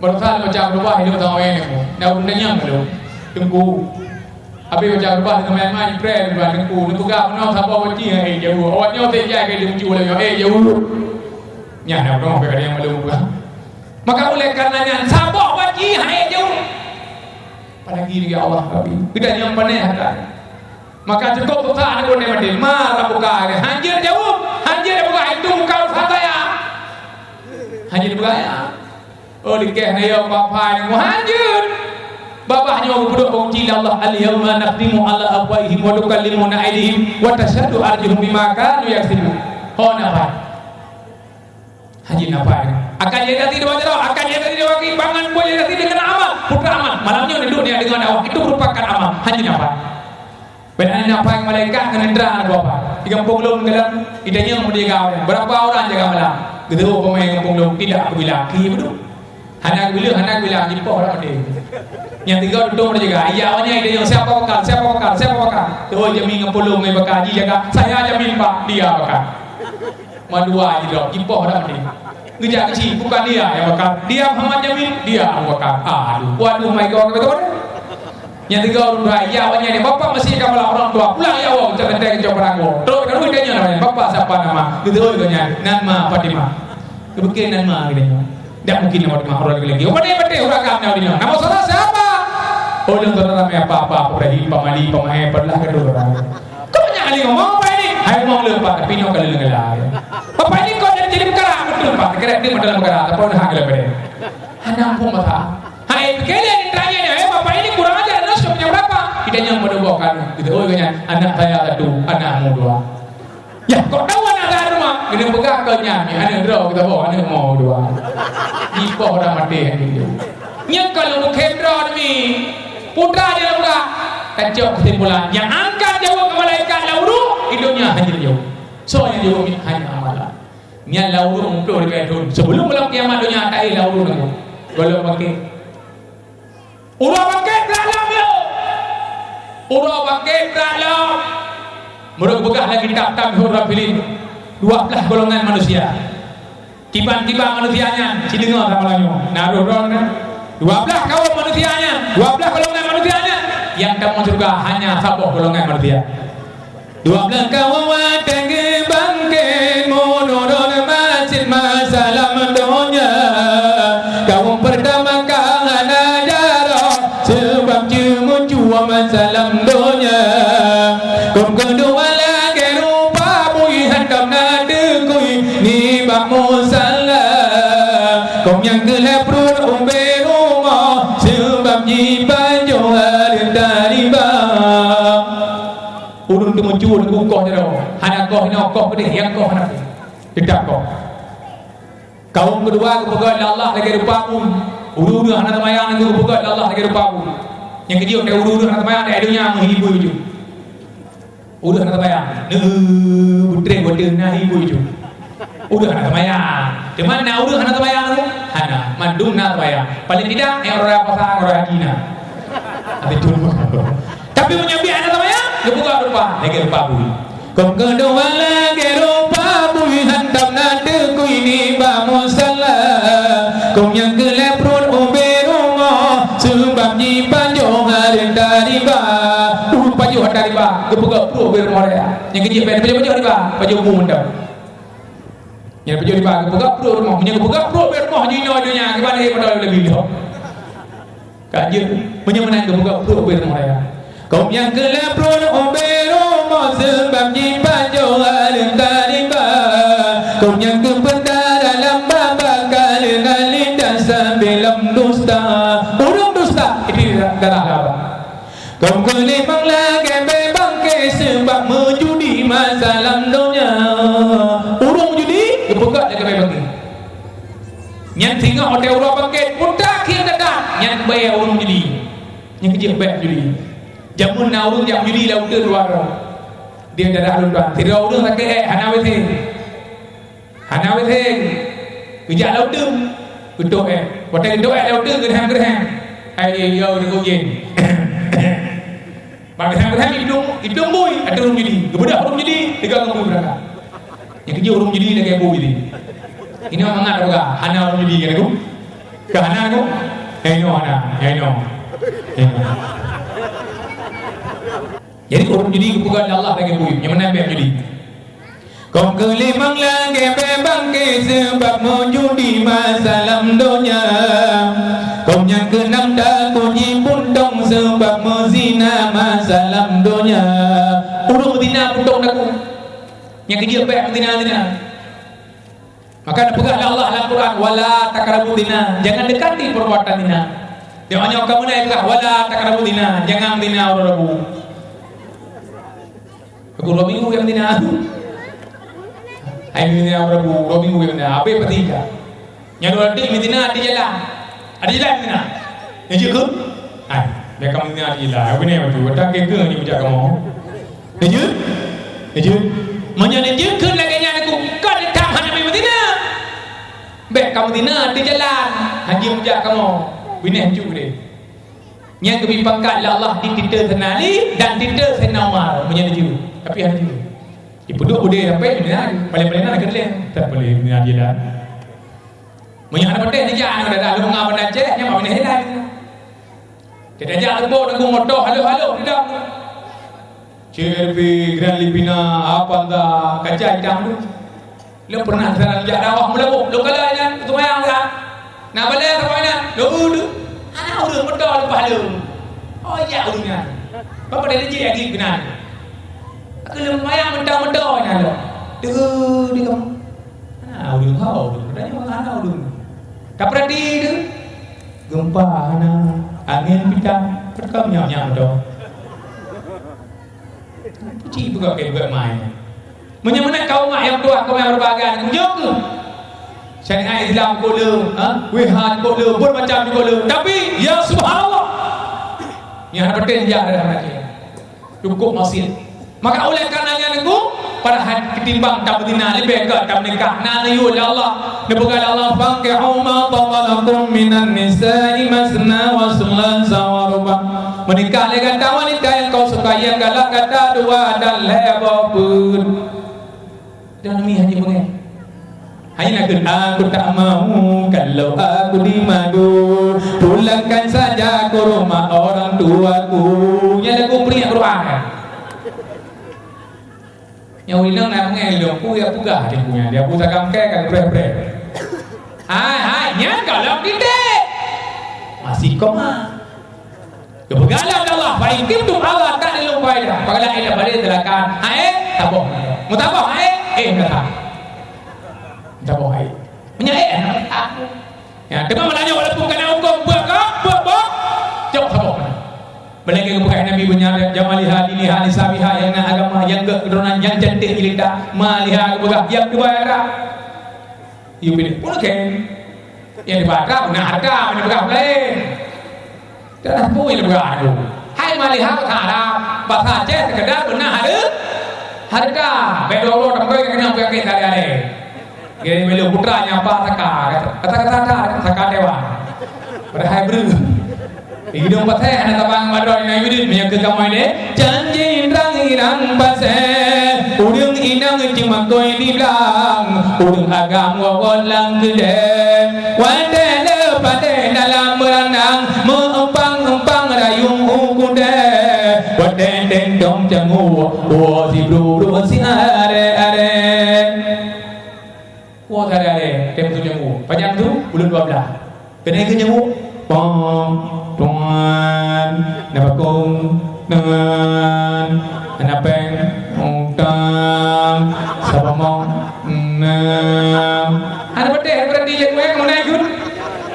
Bersal macam berubah hidup tahu ni mo. Dah undangnya kalau tunggu. Habis macam berubah dengan main pray berubah tunggu. Nak pegang mana siapa wajib jauh. Awaknya tak jai ke dia muncul lagi. Jauh. Nya nak orang pergi yang malu. Maka oleh karenanya siapa wajib jauh. Apalagi dia Allah Rabbi. Kita yang pandai hati. Maka cukup tuhan aku ni mati. Marah buka ni. Hanjir jauh. Hanjir buka itu kau fataya. Hanjir buka ya. Oh dikeh ni yang bapa ni muhajir. Babahnya orang budak bongci Allah al-yawma naqdimu ala afwahihim wa tukallimuna aydihim wa tashhadu arjuluhum bima kanu yaksibun. Oh napa? Haji napa? Akan jadi nanti dua jero, akan jadi nanti dua bangan boleh nanti dengan amal, putra amal. Malamnya di dunia dengan awak itu merupakan amal. Haji napa? Benar napa yang malaikat ngendra apa? 30 dalam idanya menjaga orang. Berapa orang jaga malam? Gitu pemain kampung long tidak bila ki betul. Anak bila jippo orang dia. Yang tiga duduk menjaga. Ayahnya dia yang siapa bakal. Tu jamin ngepulung mai bakal haji jaga. Saya jamin pak dia bakal. Madua je dah jippo orang dia. Kerja kecil bukan dia yang bakal. Dia Muhammad jamin dia bakal. Aduh, waduh mai kau betul. Yang tiga duduk ayahnya dia. Bapa mesti kamu orang tua. Pulang ya awak kita tentang jawab rango. Terus kalau dia namanya bapa siapa nama? Gitu katanya. Nama Fatimah. Kebukin nama katanya. Tak mungkin nama Fatimah orang lagi. Bete orang kami dia. Nama saudara siapa? Oh yang saudara nama apa Ibrahim pamali pamahe perlah kedua orang. Kau banyak kali ngomong apa ini? Hai ngomong lepas tapi no kali lengelai. Apa ini kau jadi perkara betul Pak. Kira dia dalam perkara apa dah hak lebih. Anak pun mata. Hai kalian tanya ni, bapak ini kurang ajar nasi punya berapa? Kita yang mendoakan gitu. Oh katanya anak saya satu, anakmu dua. Ya kau tahu anak saya rumah? Kena pegang kau nyanyi. Anak draw kita bawa anak mau dua. Ipo orang mati gitu. Nya kalau kendra ni putra dia buka kacau kesimpulan yang angkat jauh ke malaikat lauru hidupnya hanya jauh. So yang jauh hanya amalan. Nya lauru untuk dekat itu. Sebelum malam kiamat dunia tak ada lauru lagi. Kalau pakai urang pakai dalam yo. Urang pakai dalam. Mereka buka lagi kitab Hurrah Filin 12 golongan manusia. Tiba-tiba manusianya si dengar sama naruh ron 12 kaum manusianya, 12 golongan manusianya yang kamu surga hanya 10 golongan manusia. 12 kaum tengge bangke monoron masjid masalam dunia. Kaum pertama kahana jarah sebab cuma cua masalam dunia. Kaum kedua lagi rupa bui hantam nada kui ni bak musalah. Kaum yang gelap perut umbe rumah sebab jiban johar dariba. Urun tu muncul dengan koh je dah. Anak koh ni koh pedih yang koh anak. Tidak koh. Kaum kedua kepegat Allah lagi rupa pun. Uru-uru anak temayang lagi kepegat Allah lagi rupa pun. Yang kecil dia uru-uru anak temayang dia dunia menghibur itu. Uru anak temayang. Putre bodoh nak hibur itu. Uru anak temayang. Di mana uru anak temayang tu? Hana mandung nak temayang. Paling tidak yang orang pasang orang haji nak. Ada dulu. Tapi menyambi anak temayang dia buka rupa lagi rupa bui. Kau kedua lagi rupa bui hantam nada ku ini bangun salah. Kau yang gelap perut umbe rumah sebab jipan johar dari ba. Baju dari ba. Kau buka perut umbe rumah dia. Yang kecil baju di ba. Baju umum mendam. Yang baju di ba. Kau buka perut rumah. Yang buka perut umbe rumah jino dunia. Gimana dia pada lebih dia. Kajian menyemenang kau buka perut umbe rumah dia. Kau yang gelap perut umbe rumah sebab jipan johar dari ba. Kau yang kepentar dalam babakal ngalin dan sambilam dusta. Urung dusta itu darah apa? Kau kelimang lagi bebang ke sebab menjudi masalah dunia. Urung judi kepegat lagi bebang ke. Yang tinggal hotel urang paket putak yang datang yang bayar urung judi. Yang kecil bayar judi. Jamun na urung jam judi lah udah luar. Dia darah luar. Tidak urung sakit hana weteng. Hana weteng. Kerja lah udah. Gedok hotel gedok lah udah gerham. Ai yo ni kujen. Bagi hidung bui ada urung judi. Kemudian urung judi tiga ngomong berangkat. Yang kerja urung judi lagi bui ini. Ini orang mengat juga. Hana urung judi kan aku. Kahana aku, no ana, no. Jadi orang judi bukan Allah lagi bui, yang mana yang judi? Kau kelimang lagi bebang ke sebab menjudi masalam dunia. Kau yang keenam dah kunci pundong sebab menzina masalam dunia. Urung zina pundong aku. Yang kerja baik zina. Maka pegahlah Allah dalam Quran, wala taqrabu zina. Jangan dekati perbuatan zina. Dia hanya kamu naik wala taqrabu zina. Jangan zina orang-orang. Aku 2 minggu yang zina. Hai ni orang bu, 2 minggu yang apa petiga. Yang dua di Medina di jalan. Ada jalan Medina. Yang je ke? Hai, dia kamu ni ada jalan. Apa ni waktu? Tak ke ni macam kamu. Je. Menjadi je ke lagi yang aku. Kau datang hanya Medina. Baik kamu Medina di jalan. Haji macam kamu. Bini hancur dia. Yang kami pangkat Allah ditita senali dan tita senawar menjadi je. Tapi hancur. Dipuduk budaya sampai benar paling-paling nak kena tak boleh benar je dah banyak ada penting ni jangan ada lu ngapa nak cek nya mau ni helai kita jangan tembok dengan motor halo tidak cerbi grand lipina apa dah kaca hitam lu pernah jalan jak dawah mula lu kalanya semayang dah nak balik semuanya lu ana urus motor lepas lu oh ya urusnya apa dia je lagi benar kalau mayang mentah-mentah ni ada. Dia kamu. Ana ulun kau, katanya mana ulun. Tak berarti dia. Gempa ana, angin pitang, perkam nyam-nyam dah. Puji juga kayak main. Menyamana kau mak yang tua, kau yang berbahagian, kunjung ke? Syariat Islam kau le, Wihad kau le, bermacam kau le. Tapi, ya subhanallah. Yang ada penting dia ada hati. Cukup masih. Maka oleh karenanya aku pada ketimbang tak betina lebih ke tak menikah na yu Allah dibuka Allah fankihu ma tabalakum minan nisa'i masna wa thulatha wa ruba menikah dengan wanita yang kau suka yang galak kata dua dan lebapun dan mi hanya begini hanya aku tak mau kalau aku dimadu pulangkan saja ke rumah orang tuaku yang aku beri Quran yang ulang nak mengai lu ku ya pugah dia punya dia putar kamkai kan bre hai nya kalau kita masih koma kebegalan Allah baik itu Allah tak lu faedah pagala ila balik telakan hai taboh mutabah hai kata taboh hai menyai ya kita menanya walaupun kena hukum buat jauh taboh Belagi kebukaan Nabi punya jamaliha diniha nisabiha yang agama yang kekedudukan yang cantik jelita maliha kebukaan yang dibayar. Ibu ini pun kan yang dibayar benar harga benar lain. Dan pun yang dibayar itu. Hai maliha kata bahasa Aceh sekedar benar harga. Bedoro tempat yang kena punya kita ada. Jadi beliau putranya apa kata saka dewa. Berhai beru. Hidung patah anak tabang madon yang widin menyangka kamu ini janji irang pasai udung inang cimakoi di belang udung agam wawalang gede wade lepade dalam berenang mempang rayung kude wade dendong jamu si bro si are wah are tempo jamu panjang tu bulan 12 kena ke jamu tuan napakong dengan anapeng ungtang sabamong ada berarti je gue kemana ikut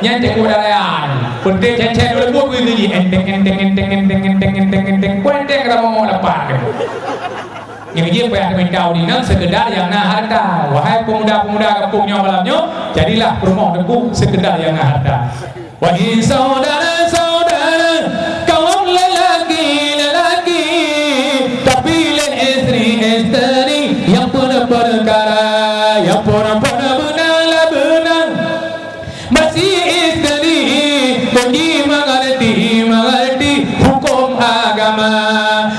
nyanyi gue dalayan berarti cecek oleh gue ini enteng gue enteng kalau mau lepas yang dia payah mentau di nang sekedar yang nak harta wahai pemuda-pemuda kampungnya malamnya jadilah rumah deku sekedar yang nak harta wahai saudara-saudara kaum lelaki tapi istri yang pernah perkara yang pernah benar masih istri bagi mengerti hukum agama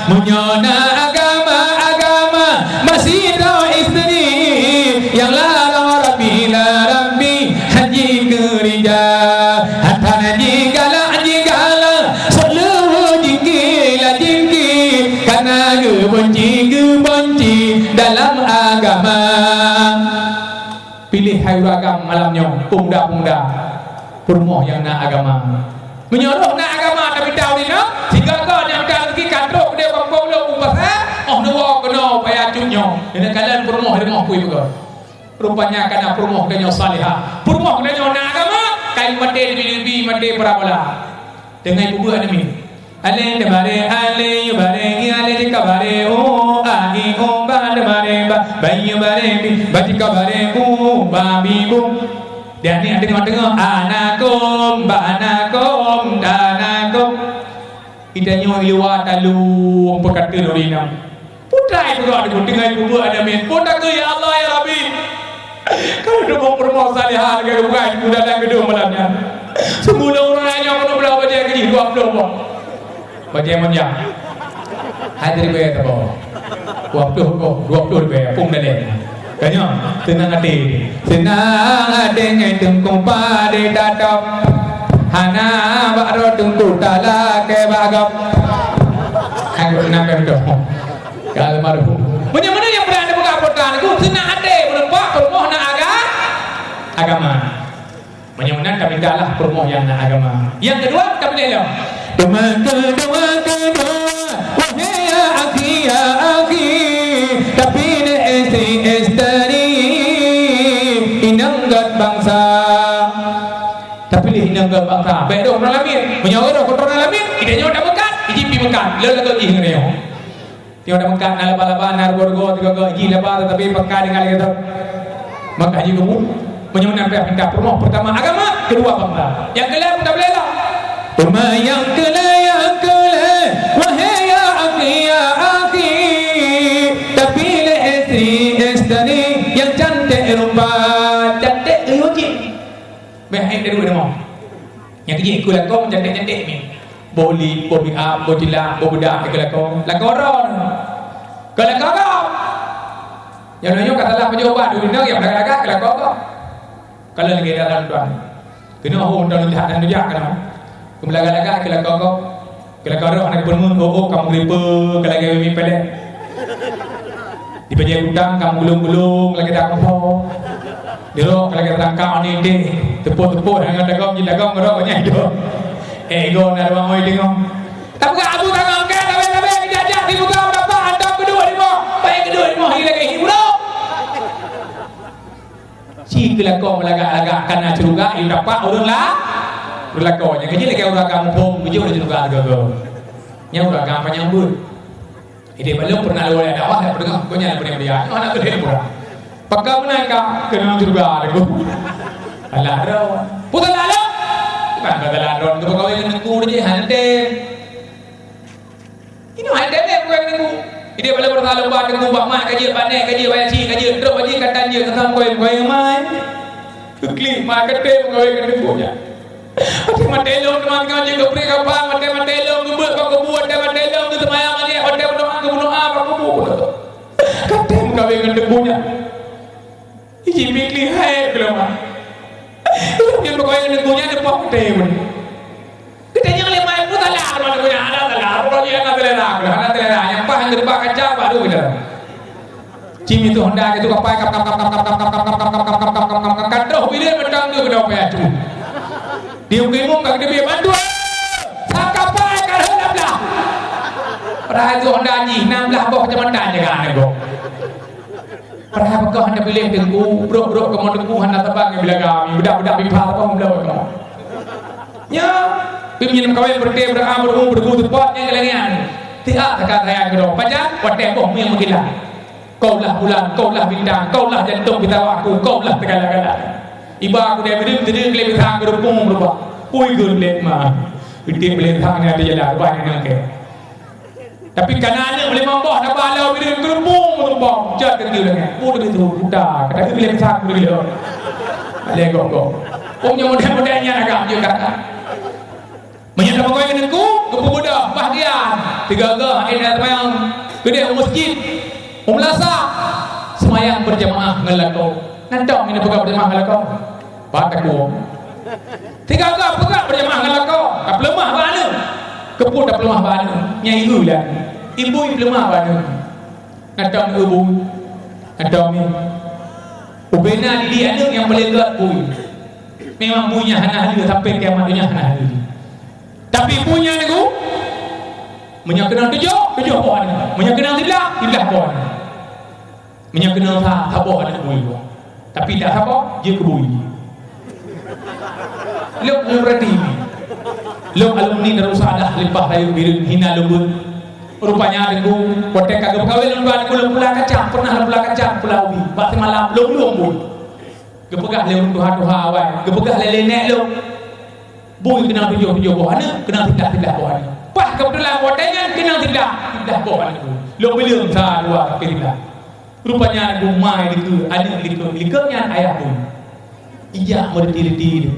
menyona agama masih tahu istri yang larang Rabbi haji gereja agama. Pilih hai ragam malamnya pemuda-pemuda permoh yang nak agama. Menyuruh nak agama tapi tahu ni nak sehingga kau yang dah pergi kantor dia kampung lo upasa dua kena payah cunyo. Ini kalian permoh kui juga. Rupanya kena permoh kena salihah. Permoh kena nak agama kain mate lebih mate parabola. Dengan ibu ada ni. Ale de bare ale yu bare ale de kabare o ai o ba de bare ba bayu bare bi baji kabare o ba bi bu. Dan ni ada tengok anakum danakum. Idanya liwat lalu berkata dorina. Putai juga ada dengan ibu ada min. Putai tu ya Allah ya Rabbi. Kalau dia mau permoh salihah ke bukan ibu datang gedung malamnya. Semula orangnya pun berapa dia gaji 20 apa. Baca menjang. Hadir bayar apa? 20 bayar pun dah leh. Kanya tenang hati ngai tungkung pade tatap hana baro tungku tala ke bagap. Aku nak betul. Kalau maru. Mana yang berani buka portal aku tenang hati berapa permoh nak agama. Menyunan kami dalah permoh yang nak agama. Yang kedua kami lelah. Dua wahai ya akhi tapi ne istri inanggat bangsa tapi inanggat bangsa baik dok orang lain menyuruh orang lain idenya dah mekat ijipi mekat lalu tu ih ngene yo dia dah mekat nalaba-laba narborgo tiga iji laba tapi pekat dengan kita maka haji kamu menyunan minta permoh pertama agama kedua bangsa yang kelima kita belela yang kele wahai ya akhi tapi le istri yang cantik rupa cantik uji baik dari mana mau yang kecil ku lakon cantik ni boli up bodila bobudak ke lakon lakoron ke lakon yang nanya katalah pencoba dulu nak yang agak-agak ke lakon kalau lagi dalam tuan kena honda lihat dan dia kan kemelaga-laga kila kau anak bermun kamu gripe kala gawe mi pede di bagian gudang kamu gulung-gulung lagi dak apa dilo kala gawe rangka ni de tepuk-tepuk dengan dagang ngerok banyak itu ego na bang oi tengok tapi abu tangan kan tabe dijajah di muka berapa andam kedua di mo baik kedua di mo hila ke hibro si kila kau melaga-laga kana curuga i dapat urang lah berlaku yang kecil lagi orang kampung bijak udah juga ada yang orang kampung nyambut ini belum pernah ada dakwah tak pernah punya pernah dia anak gede pura pakai menangkap kena juga ada go alah ro putar lalu kan kata lalu tu pegawai nengku dia hande ini hande ni pegawai nengku ini belum pernah lomba nengku bak mak kaji panek kaji bayar ci kaji terus kaji kata dia ketemu koi mai keklik mak kete pegawai nengku nya matelong teman ngaji ke pria kapang matelong ngebut kau kebuat matelong tu semayang ni hotel berdoa apa kubu katem kau dengan debunya iji mikli hai belum dia berkau dengan debunya depak tem kita jangan lemah itu talah mana punya ada talah kalau dia nak telerang yang pahang depak kaca baru kita cimi tu honda itu kapai kap kadroh bila mentang tu kedau payah tu dia ngomong kat dia bantu sakapai kan hendak perah tu honda ni 16 boh macam mana jangan nego perah bekah hendak pilih tengku bro kemon tengku hendak tebang bila kami budak-budak pipal apa belau kamu nya pimpinan kawin berde beramur bergu tepat yang kelengian tidak tekan saya kedo pacar wate boh yang menggila kau lah bulan kau lah bintang kau lah jantung bitawaku kau lah tegala-gala iba aku dia berdiri kelip thang gerupung berubah pui gerlek mah itu kelip thangnya dia jalan banyak nangke tapi kanannya boleh mampu nak balau berdiri gerupung berubah jat kecil lagi mudah itu mudah kata kelip thang berdiri lego punya mudah-mudahnya agak dia kata menyatakan pegawai kenengku kepemuda bahagian tiga-tiga ini yang gede masjid umlasa semayang berjamaah ngelakau nandang ini pegawai berjamaah ngelakau batak ku tiga kau pegawai berjamaah ngelakau kap lemah bana keput dah lemah bana nyai lah ibu lemah bana nandang ibu Atau ni ubena di anak yang paling kuat bui. Memang punya hana dia sampai kiamat dunia hana dia. Tapi punya ni ku menyakenal tujuh pohon. Menyakenal tilah pohon. Menyakenal tak pohon ada bui. Tapi tak apa dia ke bui. Lok berarti lok alumni darusadah limpah rayu biru hina lembut. Rupanya aku kotek kagak kawin lupa aku pula kacang pernah pula kacang pulau ubi bak semalam lom bui gepegah le tuha awal gepegah le nek lo bui kena tujuh pohon kena tidak pohon pah kebetulan kotengan kena tidak pohon lo belum sa dua kira rupanya aku mai itu ada likanya ayah pun ijak berdiri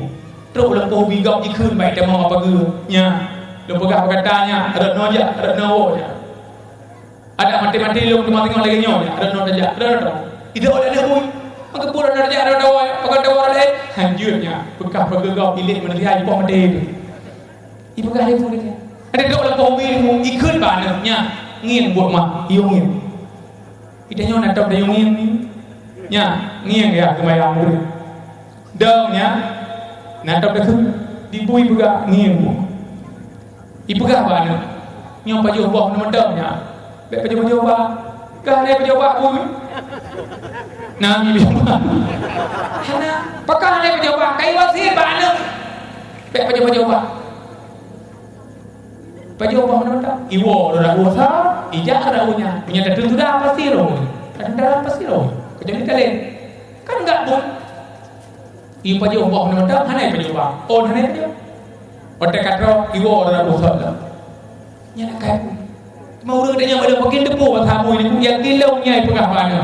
terus ulang kau bigau dikun baik dia mau apa nya lo pegang katanya ada noja ada nawoja ada mati-mati lo cuma tengok lagi nyonya ada noja ada itu oleh dia pun maka pun ada noja ada nawoja pakai dawar lain hanjurnya pegang gau pilih meneri aja pom mati ibu kali pun dia ada dok lah kau mau ikut banaknya ngin buat mah iungin kita nyonya nak tahu dia iungin nya ngin ya kemayang murid damnya nak tahu dia dibui juga ngin ibu kah mana nyom baju bawah nama damnya bek baju bawah kah le baju bawah pun nah ibu hana pakah le baju bawah kai wasir bana bek baju bawah baju bawah nama dam iwo ora usa ija ada punya datang sudah apa sih lo ada apa sih lo kecuali kalian kan enggak pun ibu baju bawah nama dam hana baju bawah oh hana baju Otak kata iwo orang bosan lah. Nyala kaya pun. Mau orang dia ada makin depu pasal mu ini yang kilau nyai pegah mana.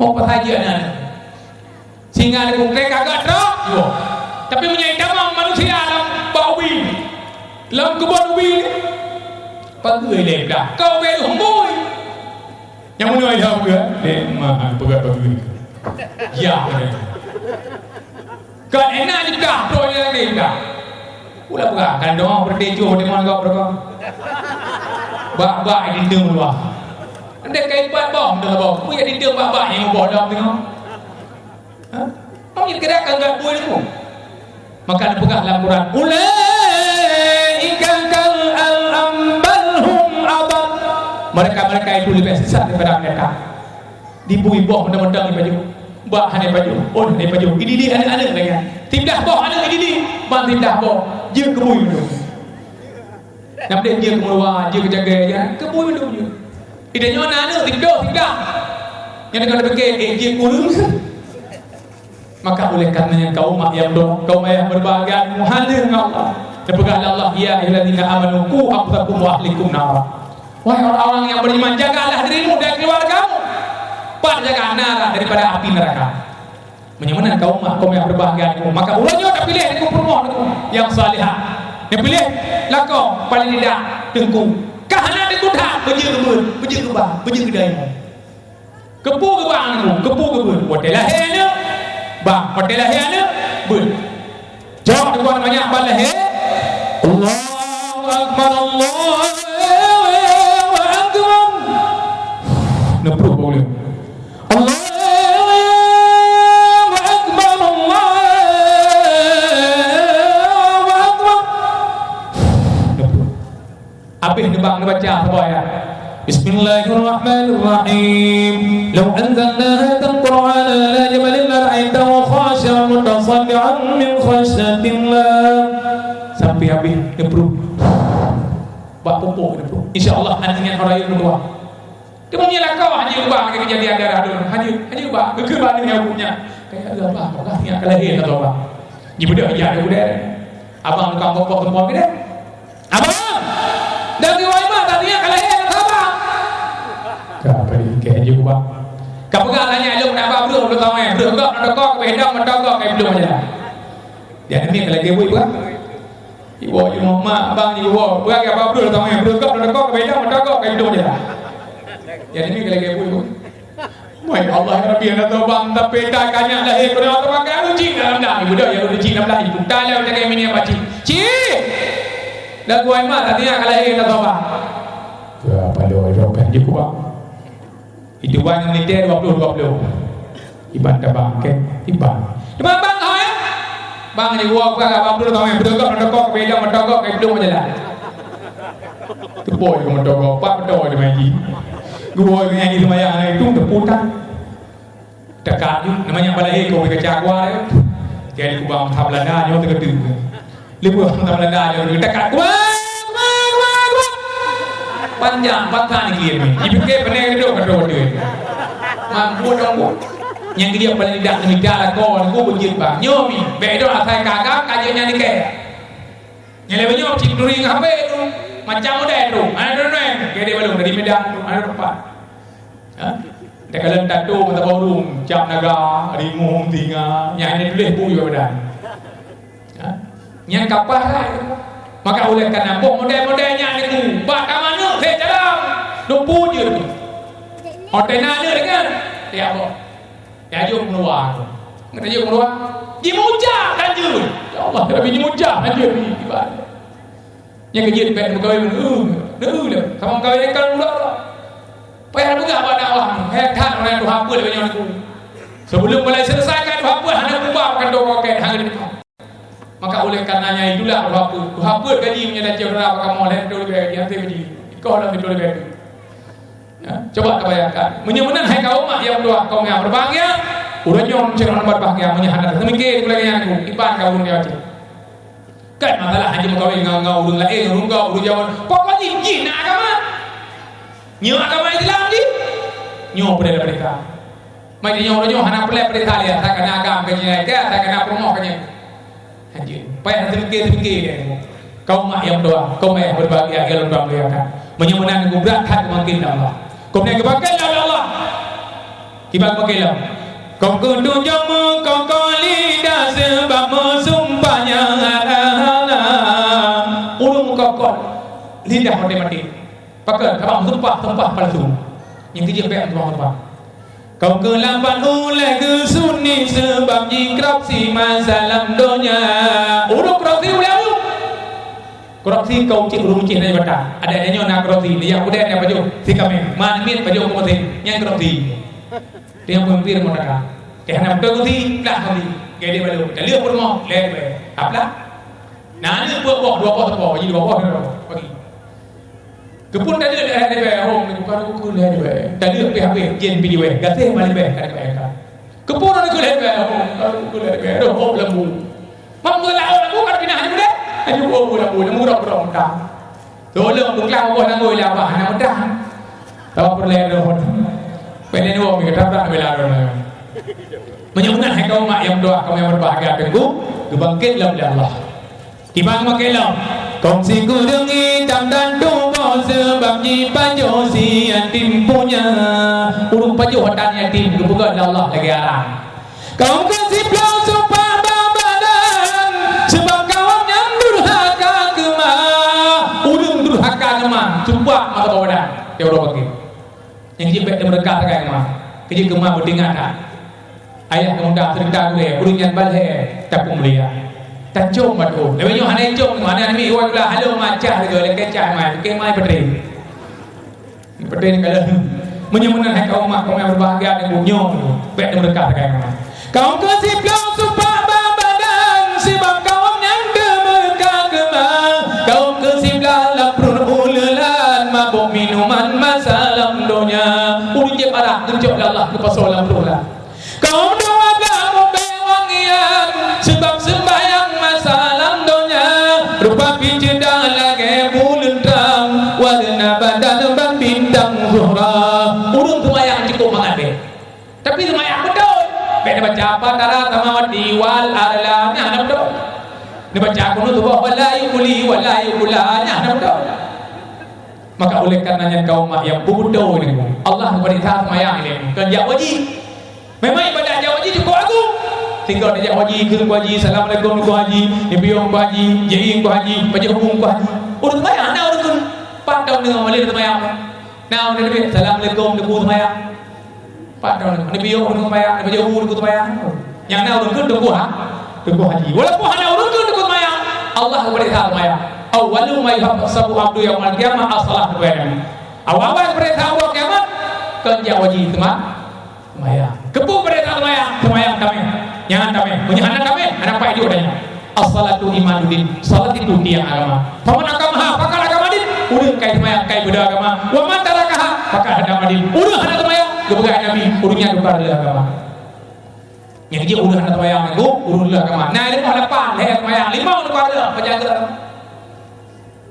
Mau pasal dia nana. Sehingga dia kukek agak teruk. Iwo. Tapi menyai damang manusia dalam bawi. Dalam kebun ubi. Pagai lep dah. Kau beri humbui. Yang menyai dah ke? Mah pegah pagai. Ya. Kan enak juga. Pro yang lep dah. Pula pula kan doang berdejo di mana kau berkau bak di deng luar anda kai bom dah bom punya di deng bak yang bodong tengok kamu kira kan enggak boleh tu maka pegang dalam Quran ulaika kal ambalhum adab mereka itu lebih sesat daripada mereka dibui bom mendang-mendang di baju bak hanya baju oh hanya baju ini anak-anak lagi tindak boh anak ini bang tindak boh dia kebui tu. Nampak dia keluar, dia kejaga je. Kebui tu je. Tidak nyona ada, tidak. Yang dengan fikir, dia kurung. Maka oleh karenanya kaum yang berbahagia muhal dengan Allah. Dan berkata Allah, ya ayyuhallazina amanu qu anfusakum wa ahlikum nar. Wahai orang-orang yang beriman, jagalah dirimu dan keluargamu. Jaga nara daripada api neraka. Menyemana kaum yang berbahagia itu maka ulangnya tak pilih aku permohon yang salihah dia pilih lakau paling tidak tengku kahana dia kuda beje kedai kepu ke bang hotel lahirnya bang hotel lahirnya bun jawab dengan banyak balah Allahu akbar Allahu akbar nepru boleh Allah Habis nebak baca apa ya? Bismillahirrahmanirrahim. Law anzalna hadzal Qur'ana ala jabalin la ra'aytahu khashi'an mutasaddian min khashyatillah. Sampai habis nebru. Bak pupuk nebru. Insya-Allah anjingan orang yang kedua. Dia punya lakau haji ubah ke kejadian darah dulu. Haji ubah ke badannya punya. Kayak ada apa? Apakah ni kelahiran atau apa? Ibu dia ajar dia budak. Abang kau popok semua ke dia? Abang dan riwayat tadinya kelahiran apa? Apa ni kayak juga. Kau pegang tanya lu kenapa bro? Lu tahu eh? Bro kau nak kau bedang mendogok kayak belum aja. Dia ni kalau dia buat ibu mama abang ibu buat apa bro? Lu tahu eh? Bro kau nak kau bedang mendogok kayak belum aja. Dia ni kalau dia buat. Wahai Allah ya Rabbi ana tawbang tapi tak kanya lahir pada orang kan uji dalam dah ibu dah ya uji dalam dah ibu tak lah jaga ini apa ci dah gua mah tadinya kalau lahir tak tawbang apa doa doa dia kuat Itu banyak militer 20 Iban tabang ke iban. Iban bang kau ya? Bang ni gua apa dulu tahu yang bertogok beda bertogok kayak belum jalan. Tu boy kau bertogok, pak bertogok di maji. Gua yang itu maya itu terputar. Dekat tu namanya balai kau berkecak gua tu. Jadi gua bang Belanda nyo terketu. Lepas bang Belanda nyo dekat gua. Panjang patah ni ni. Ibu ke benar itu bertogok tu. Mampu dong gua. Yang dia paling tidak demi darah kau, aku berjit bang. Nyomi, bedo asal kakak kajiannya ni ke. Yang lebih nyom cik during apa itu, macam muda itu, ada orang, dia belum dari Medan, ada apa? Dekat lentat tu mata borong, cap naga, rimung tinga, yang ini tulis buku juga Medan. Yang kapal, maka oleh kerana model-modelnya ni tu, bak kamanu, saya dalam, lupu je. Ordenanya dengan, dia apa? Ya jom keluar. Kata jom keluar. Dimujak lanjut. Ya Allah, tapi dimujak lanjut ni tiba. Yang kerja di pihak pegawai dah. Sama pegawai kan udah. Payah juga apa dakwah. Hebat orang tu apa dia banyak aku. Sebelum mulai selesaikan tu apa hanya kubakan dok okey hang ni. Maka oleh karenanya itulah tu apa gaji menyedap jawara kamu oleh tu gaji yang gaji. Kau dah betul gaji. Ya, coba kebayangkan menyemenan hai kaum yang dua kaum yang berbahagia udah nyom cerita berbahagia menyahanat semikir lagi yang aku iban kau dia aja kan masalah hanya kawin ngau urung lain urung kau urung jawan pokoknya jin agama nyo agama Islam ni nyo pada mereka mai nyo hana pelai perintah dia tak kena agama kenya ke tak kena promo kenya haji payah semikir kaum yang dua kaum yang berbahagia kalau berbahagia menyemenan gubrak hati mungkin Allah. Kau nak kebakan Allah. Kibak pakai kau kudu jamu kau lidah sebab sumpahnya urung kau lidah mati. Pakai abang sumpah palsu. Yang kerja baik sumpah. Kau kelapan oleh ke sunni sebab jikrapsi masalah dunia. Urung korupsi boleh urung. Korupsi kau cik urung cik dari batang. Ada nyo nak korupsi. Dia kuda dia baju si kami. Man min baju ko mati. Yang korupsi. Dia pemimpin mereka. Kena betul korupsi lah korupsi. Kaya dia balu. Dia lihat permo le. Aplah. Nah ni buat dua pot jadi dua pot bagi. Kepun tadi ada be home ni bukan aku le be. Tadi pihak jen pilih we. Gasih mali be kan be. Kepun aku le be home. Aku le be home lembu. Mampu lah aku kan pindah ni budak. Ayo budak murah dah. Tolong bungklang buah nangoi lah bah nak dah. Tahu perlahan dah. Penen wong mi ketabrak bela dah. Menyemenan hai kaum yang doa kaum yang berbahagia tenggu kebangkit dalam Allah. Kibang makelam. Kongsi kudengi tam dan tubo sebab ni pajo si yatim punya. Urung pajo hotan yatim kebuka Allah lagi arang. Kau kasih blau sumpah sumpah mata bawadan dia orang bagi yang jipet dia mereka tak mah kerja kemah berdingan ayah kemudian cerita gue burungnya balhe tak mulia tak jom batu lebih nyo hanai jom mana ni orang lah halo macah juga le kecah mai ke mai pedri kalau menyemenan hai kaum yang berbahagia dengan nyo bet dia mereka tak mah kaum kasih blau sumpah badan sebab kaum yang demerka kemah kaum kasih blau mabuk minuman masalah dunia urut parah tunjuk Allah ke pasolam pula kaum doa kamu bewangian sebab sembahyang masalah dunia rupa pijedang lagi bulan terang warna badan bang bintang zuhra urung sembahyang cukup mengabe tapi sembahyang betul beda baca apa tara tamawati wal arla nya betul dia baca kunut wala yuli wala yula nya betul. Maka oleh karenanya kaum yang bodoh ini Allah beritahu semayang ini kan jak wajib memang ibadah jak wajib cukup aku tinggal jak wajib ke haji assalamualaikum ku haji nibiong ku haji jai ku haji baca hukum ku haji urut semayang nak urut pak tahun dengan malih semayang now nabi assalamualaikum ku semayang pak tahun nibiong ku semayang baca hukum ku semayang yang nak urut ku haji walaupun hanya urut ku semayang Allah beritahu semayang awalu ma yahsabu abdu yaumil qiyamah as-salah bainahum. Awal perintah Allah kiamat kerja wajib semayang. Kebuk pada tak semayang kami. Jangan kami. Punya anak kami, anak Pak Ijo adanya. As-salatu imanuddin. Salat itu tiang agama. Faman agamaha pakal agama din. Udah kai semayang kai beda agama. Wa man tarakaha pakal agama din. Udah anak semayang kebegai Nabi, urutnya dukar agama. Yang dia udah anak semayang aku, urut agama. Nah, ini mau depan leher semayang 5 dukar penjaga.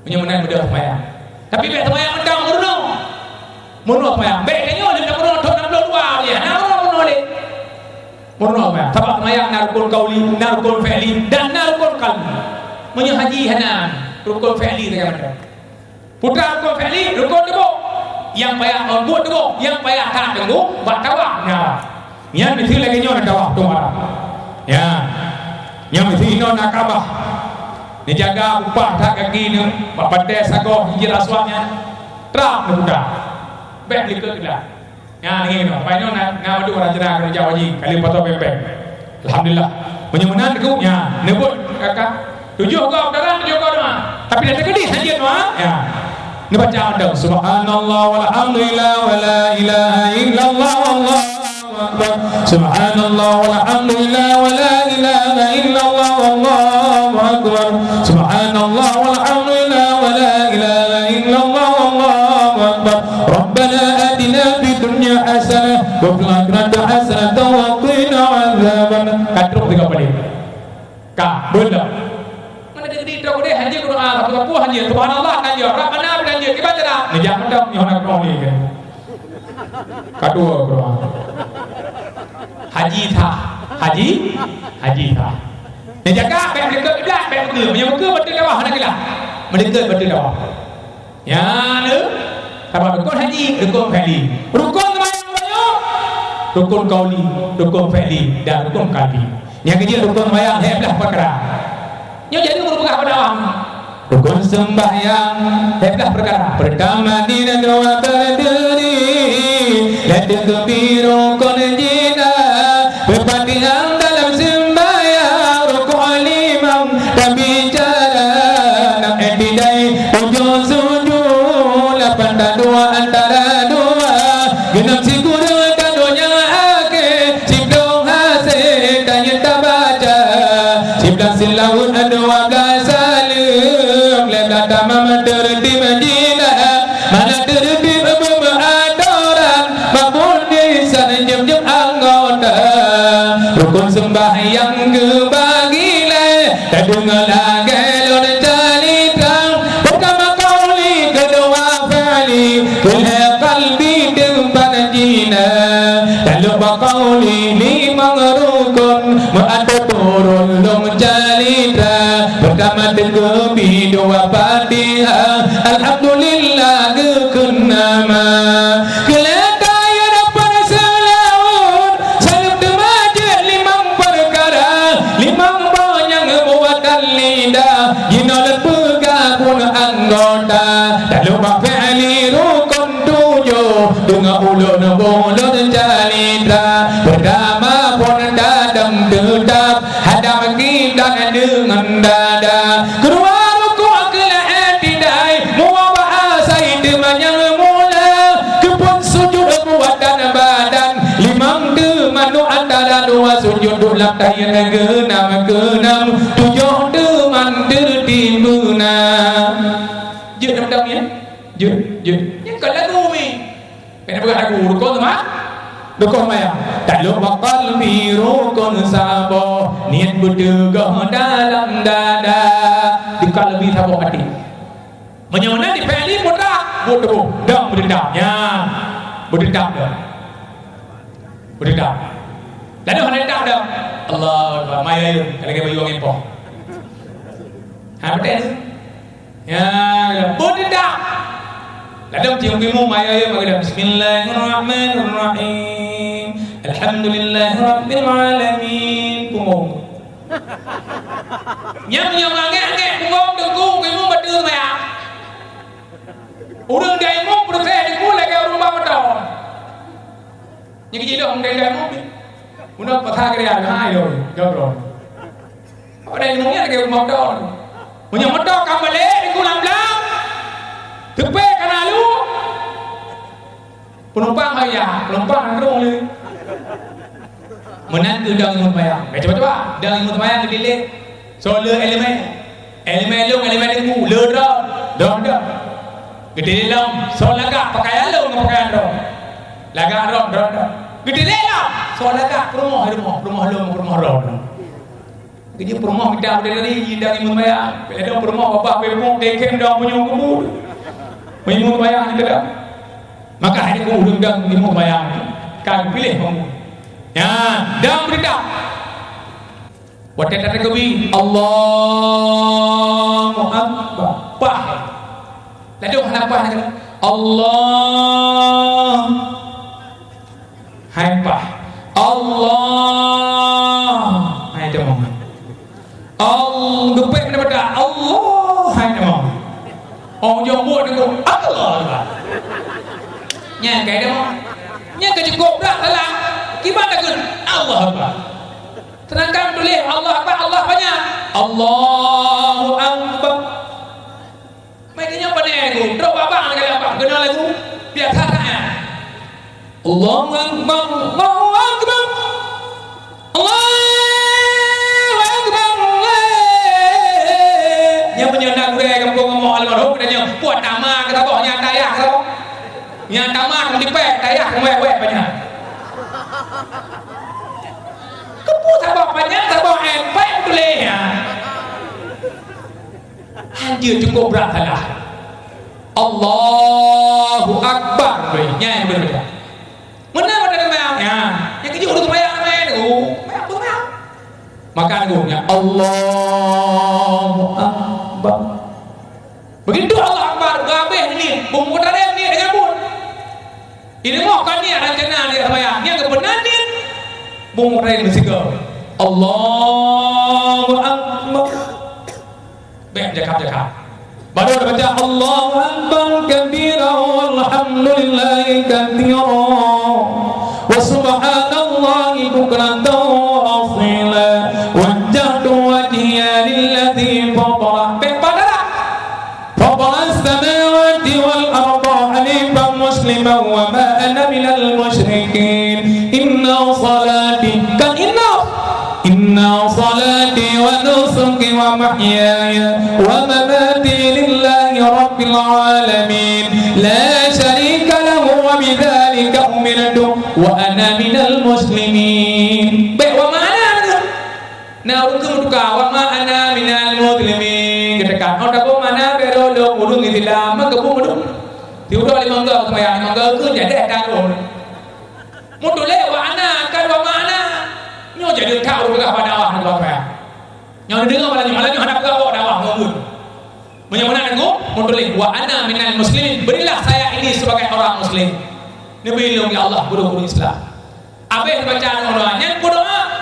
Punya menang beda semayang. Tapi beda semayang mendang urut. Menurut semayang. Bedanya dia nak urut 62 dia. Nah, urut dia. Menurut semayang. Sebab semayang narukun kauli, narukun fi'li dan narukun qalbi. Punya haji hanan, rukun fi'li dia kata. Putra rukun fi'li, rukun debu. Yang payah buat debu, yang payah tak debu, buat tawaf. Nah. Yang mesti lagi nyon tawaf tu marah. Ya. Yang mesti nyon nakabah. Ni jaga upah tak kaki ni, pandai sagoh hijrah suanya. Terang muda. Baik likut dah. Ya ni no. Pai nyon nak madu rajana kerja wajib kali potong pempek. Alhamdulillah. Menyemenan ku nya nebut kakak. 7 kau darah 7 kau doa. Tapi dah tegedi hajian doa. Ya. Ni baca ada subhanallah walhamdulillah wala ilaha illallah wallahu akbar. Subhanallah walhamdulillah wala ilaha illallah wallahu akbar. Subhanallah walhamdulillah wala ilaha illallah wallahu akbar. Rabbana atina fid dunya hasanah wa fil akhirati hasanah wa qina adzabannar. Katruk 3 kali. Ka benda di tok deh haji doa satu haji subhanallah dan ya rabbana dan ya kita dah ni jangan dah ni orang kau ni kan kedua doa haji tha ni jaga baik dekat kiblat baik betul yang muka betul bawah nak kila mendekat betul bawah ya ne sama rukun haji rukun fi'li rukun semayang banyak rukun qauli rukun fi'li dan rukun qalbi yang ketiga rukun semayang 11 perkara. Yang jadi merupakan pada awam. Rukun sembahyang 11 perkara. Pertama dina doa berdiri, latakbiru kun jina, berpatihan dalam sembahyang, rukun 5 dan bicara, 6 etidai, 7 sujud, 8 dan 2 antara 2, 6 sikur dan 2 nya akhir, 10 hasil dan yang tak baca, 11 silawun 12 salim, 15 tamam tertib majinah, mana tertib beradaran, bangun desa jam-jam anggota, rukun sembahyang kebagilah, tak dengar lagi lon calitang, pertama kauli kedua fi'li, kelih qalbi tempat jina, dan lupa kauli 5 rukun, mengatur turun long calita, pertama terkebi 2 Fatihah, alhamdulillah kekenama, keletaya dapat selawat, salam temajid 5 perkara, 5 banyak buatan lidah, jinol pegabun anggota, tak lupa fi'li rukun 7, dengar ulun bulun calita, pertama pun dadam tetap, hadam kita dengan dada, kedua rukun kelah etidai, mua bahasa itu banyak mula, kepun sujud buatan badan, 5 temanu antara 2 sujud, 2 tahiyat ke-6, 7 teman tertimbuna. Je nam-nam ya. Je. Yang kalau lagu ni. Kenapa lagu rukun sama? Rukun maya. Tak lupa qalbi rukun sabo, niat bertegah dalam dada, di qalbi sabo hati. Menyamana di fi'li mutlak, bodoh, dah berdendam. Ya. Berdendam dah. Berdendam. Lalu hendak dendam dah. Allah Akbar. Maya yun. Kalau kita bayuang impoh. Betul. Ya, berdendam. Lalu cium bimu maya yun. Bismillahirrahmanirrahim. Alhamdulillahirabbil alamin. Punggung. Nyam angek punggung dengkung bimu betul maya. Urang daimu proses diku lagi rumah betul. Yang jadi orang daimu ni. Una patah kerja hai rồi, jauh. Ở đây muốn nghe cái mọc đỏ, muốn nhầm mọc đỏ cầm lẽ đi cô làm lắm, thực bê cả nào luôn. Penumpang ayah, penumpang kerong le. Menantu dah imut mayang. Coba-coba, dah imut mayang kedilek. Solar elemen long, elemen dengu, le dah. Gede long, so lagak pakaian long, pakaian dong. Lagak dah. Gede long, so lagak rumah long. Jadi rumah kita dari imut mayang. Ada rumah bapak bebong dekem dah punya kebun. Imut mayang kita dah. Maka hari itu undang imut mayang. Kau pilih kamu. Ya, dah berita. Waktu datang kebi Allahu Akbar. Pah. Lalu kenapa nak? Allah. Hai pah. Allah. Hai demam. Gepek mana pada Allah. Hai demam. Orang jauh buat dengan Allah. Nya kayak demam. Nya kecukup dah dalam. Gimana kun? Allah Akbar. Terangkan boleh Allah Akbar, Allah banyak. Allahu Akbar. Maknanya apa ni aku? Drop abang kali apa? Kenal lagu? Biar tak Allahu Akbar, Allahu Akbar. Allahu Akbar. Yang menyandang gue kampung ngomong almarhum dan buat nama kata boh yang daya kata boh. Yang nama di pek daya wek banyak. Kepu sabak banyak sabak empek boleh ya. Anjir cukup berat lah. Allahu Akbar nya yang berbeda. Mana pada mayang ya. Yang kerja urut mayang tu. Mayang. Maka nya Allahu Akbar. Begitu Allah Akbar gabeh ni bumbu tarem ni dengan pun. Ini mau kan ni rencana ni mayang. Yang kebenaran ni bumbu tarem bersikap. Allahu Akbar. Baik jakap. Baru dia baca Allahu Akbar kabira walhamdulillahi katsira wa subhanallahi bukratan wa asila wajjahtu wajhiya lilladzi fatara as-samawati wal arda hanifan musliman wa ma ana minal musyrikin inna salati wa nusuki wa mahyaya wa mamati lillahi rabbil alamin la syarika lahu wa bidzalika umirtu wa ana minal muslimin. Baik wa mana na urung duka wa ma ana minal muslimin ketekan orang apa mana bero lo urung Islam ke bumuduk tiudo lima enggak sembahyang enggak ke jadi kan mutu le wa ana kan wa mana nyo jadi tahu juga pada awak nak apa. Nyo dengar malah nyo hadap ke awak dakwah ngomong. Menyamana aku mutulih wa ana minal muslimin. Berilah saya ini sebagai orang muslim. Nabi ya Allah guru Islam. Apa yang bacaan doanya?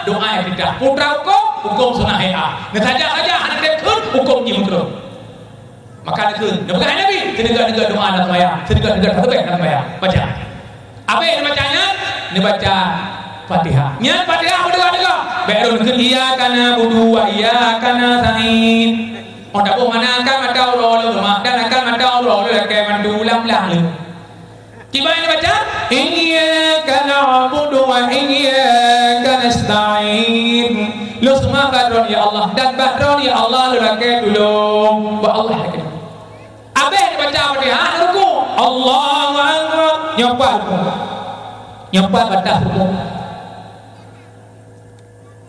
Doa yang tidak. Putra hukum sunnah ya. Netaja saja anak dekun hukum nyimutro. Maka dekun. Bukan Nabi. Sedekah doa anak maya. Sedekah fatihah anak maya. Baca. Apa yang dibacanya? Dibaca Fatihah. Nya Fatihah berdoa. Baru dekun iyyaka na'budu wa iyyaka nasta'in. Orang tak mana akan mata Allah mak dan akan mata Allah ke mandulam lah. Gimana baca? Iyyaka na'budu wa iyyaka nasta'in. Lu semua badron ya Allah dan badron ya Allah lu lake dulu. Ba Allah lake. Apa yang dibaca Fatihah ruku. Allahu Akbar. Nyapa batas ruku.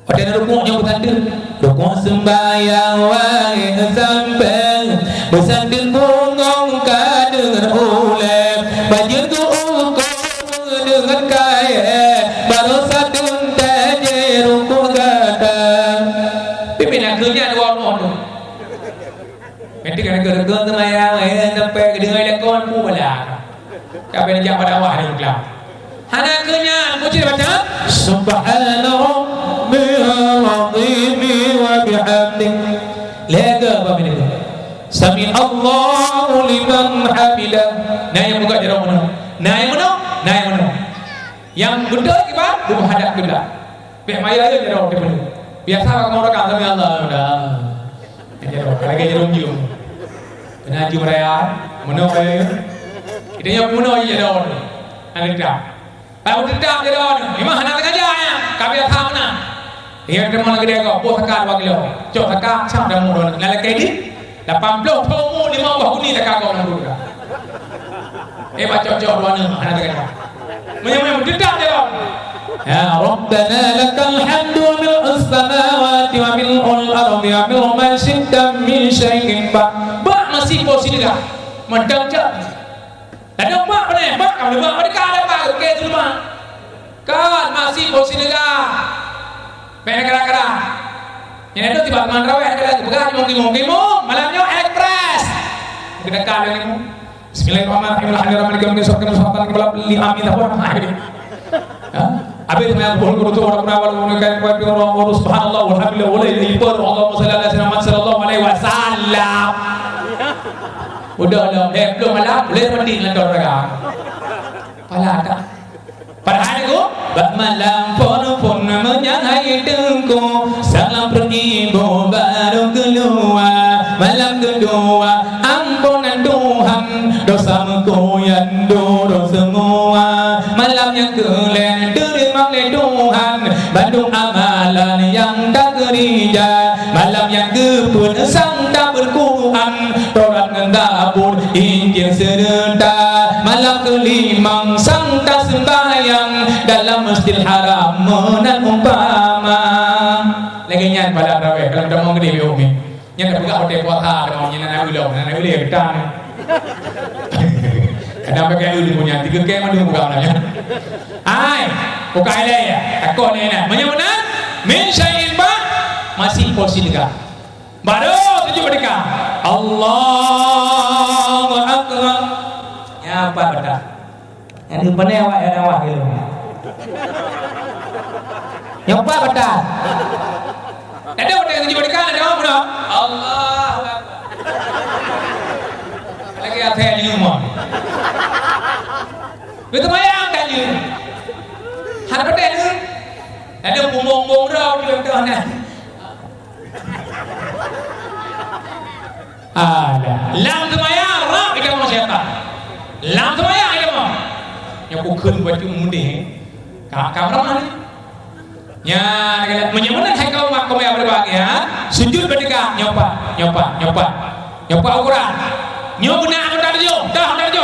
Pada rukuknya bersandir. Rukuk sembahyang wahai sampai bersandir bungong dengan ulet baju tu ukur dengan kaya baru sadun taje rukuk kata pimpinan kerja dua orang tu nanti kena kerja sembahyang sampai dengan lekon pun belah siapa yang jawab pada awal ni kelab hana kerja muci baca subhanallah bihamdihi wa bihamdihi lega apa ini sami Allahu liman hamidah naik muka jero mana naik mana yang benda kibar bukan hadap benda biar maya aja jero depan biasa kalau orang kata sami Allah dah jero lagi jero jum kena jum raya mana kaya idenya puno aja jero Ada dah. Kalau tidak dia dah. Memang hendak ngajar ya. Kami dah tahu nak. Dia ada mana dia kau. Buat takar bagi lo. Cok takar siapa dah mula. Nala kedi. 80 tomo 5 bahu ni takar kau nak dulu. Baca cok dua ni. Hendak ngajar. Memang tidak dia dah. Ya Rabbana lakal hamdu wa mil'us samawati wa mil'ul ardi wa mil'u ma syi'ta min syai'in ba masih posisi dah. Madang je. Ada mak mana? Mak kalau mak mereka ada pak ke tu mak. Kan masih posisi dah. Mek kara-kara. Yang itu tiba teman raweh kada begas ngomong malamnya ekspres. Kita kali ni. Bismillahirrahmanirrahim. Alhamdulillah besok kena sopan kepala beli amin dah pun. Habis saya berhubung tu orang berawal mengatakan kepada orang subhanallah walhamdulillah wala ilaha illallah Allahumma salli ala sayyidina Muhammad sallallahu alaihi wasallam. Udah belum malam boleh mandi dengan orang. Pala tak. Padahal itu malam pun menyahai dengku salam beribu baru keluar malam kedua ampunan Tuhan dosaku yang dulu semua malam yang kelima terima oleh Tuhan bandung amalan yang tak kerja malam yang ke-10 sang tak berkurang Taurat ngendabur Injil serentak malam kelima sang tak sembahyang dalam Masjidil Haram menan umpama lagi nyan pada raweh kalau dah mau gede be umi nyan dah buka hotel kota dah mau nyan anak ulah kita ni kadang pakai ulu punya 3 ke mana buka namanya ai buka ile ya takut ni nak menyamuna min syai'in ba masih posisi dekat baru tujuh dekat Allahu akbar ya apa betul yang depannya awak ada awak gitu yang apa betul ada orang yang tujuh dekat ada awak betul Allahu akbar lagi ada yang rumah betul mayang tanya ada betul ni ada bumbung-bumbung dah di belakang ni ada lam semayang ram kita mau siapa lam semayang kita mau yang bukan buat itu mudah kamera mana ya menyembuhkan hai kau mak kau yang berbahagia sujud berdeka nyoba ukuran nyoba nak darjo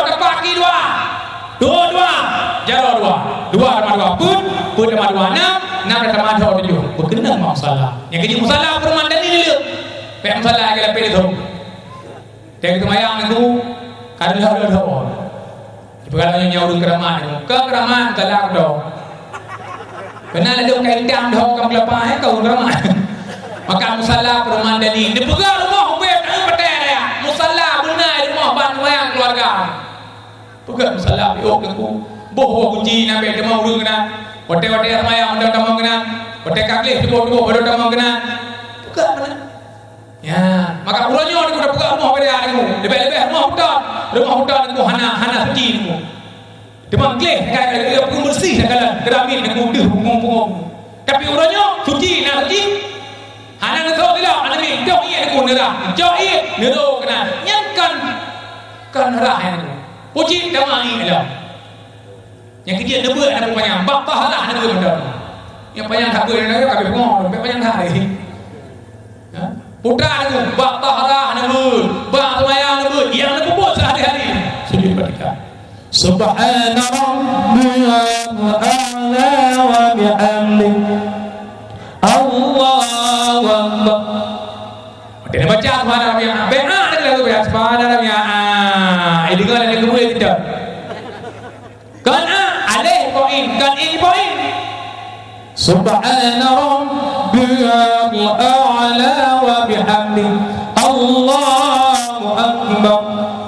tepat ki dua jaro dua pun sama 2 6 sama 7 berkenaan masalah yang kerja masalah permandan ini dulu pek masalah kita pilih tu dia mayang itu kada ada tahu kalau nyaurun keramaan salah dah kena ada kain dam dah kau lepas kau keramaan maka masalah permandan ini dia pegang rumah bet petai dia masalah benar rumah ban mayang keluarga pegang masalah biok aku boh kunci nak bet mau urung kena hotel mayang dah mau kena hotel kaklik boh baru dah mau kena pegang benar ya maka ulanya aku dah pegang rumah pada aku lebih rumah hutan aku hana suci aku demam kleh kayak aku bersih segala keramin aku punggung tapi ulanya suci nak suci hana nak tahu tidak hana ni jauh ia aku nerah jauh ia nero kena nyankan kan nerah aku puji damai ada yang kerja nebut ada panjang bak pahala ada benda yang panjang tak boleh nak kami punggung panjang tak lagi putra aku bak pahala ada bak semayang ada yang nak buat sehari-hari sujud berdeka subhana rabbiyal a'la wa bihamdihi Allahu akbar dia baca subhana rabbiyal a'la ada lagu ya subhana rabbiyal a'la ini dengar lagu boleh tidak kan alih poin subhana rabbiyal a'la wa bihamdihi Allahu akbar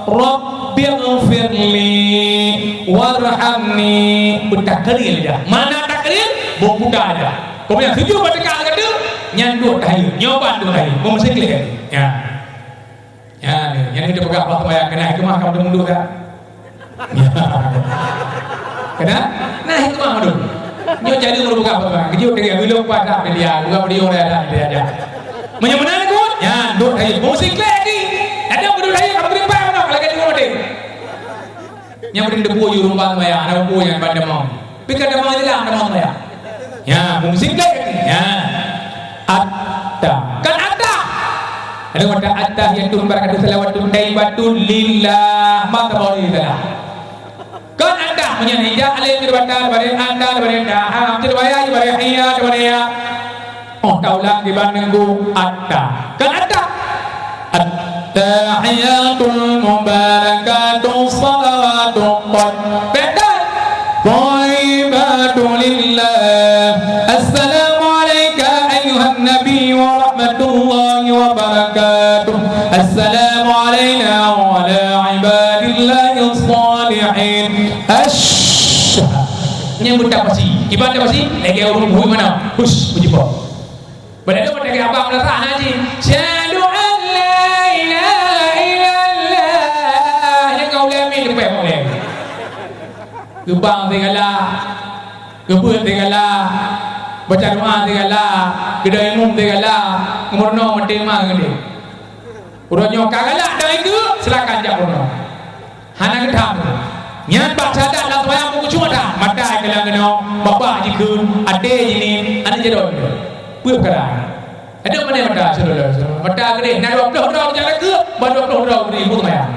rabbighfirli warhamni takrir dah mana takrir buka ada kemudian tujuh berdeka ada nyanduk tahi nyoban tu tahi mesti clear ya yang kita pegang apa yang kena hikmah kamu mundur dah kena nah hikmah mundur nyo jadi buka apa kejut dengan belum pada dia buka video ada menyembuhkan aku ya duk tahi mesti clear lagi ada mundur tahi kamu beri apa lagi di rumah dia Yang beri debu rumah maya, ada debu yang pada mau. Pikir ada mau tidak ada mau maya. Ya, musik lagi. Ya, ada. Kan ada. Ada wada ada yang tu barakatuh salawatun taibatun lillah mata boleh dah. Kan ada punya hija alim berbandar bare anda bare dah. Terbayar bare hiya bare ya. Oh, taulah di bandingku ada. Kan ada. At-tahiyatul mubarakatul salawatul thayyibatu lillah. Assalamu alayka ayuhan nabi wa rahmatullahi wa barakatuh. Assalamu alayna wa ala ibadillahi salihin. Nyebut apa sih? Ibadah apa sih? Lagi orang hui mana? Hush, puji po. Berada pada abang merasa haji. Syahadu an la ilaha illallah. Ini kau lemin ke pek boleh. Gebang segala, gebut segala, baca doa segala, kedai umum segala, ngurno mentema gede. Uronyo kagala dah itu silakan jak uronyo. Hana kedam. Nyan baca dah lah supaya aku cuma dah. Mata kelang kena bapa jikun, ade ini, ane jadon. Puap kerana. Ada mana mata saudara? Mata gede. Nak 20 orang jalan ke? Baru 20 orang beri pun bayar.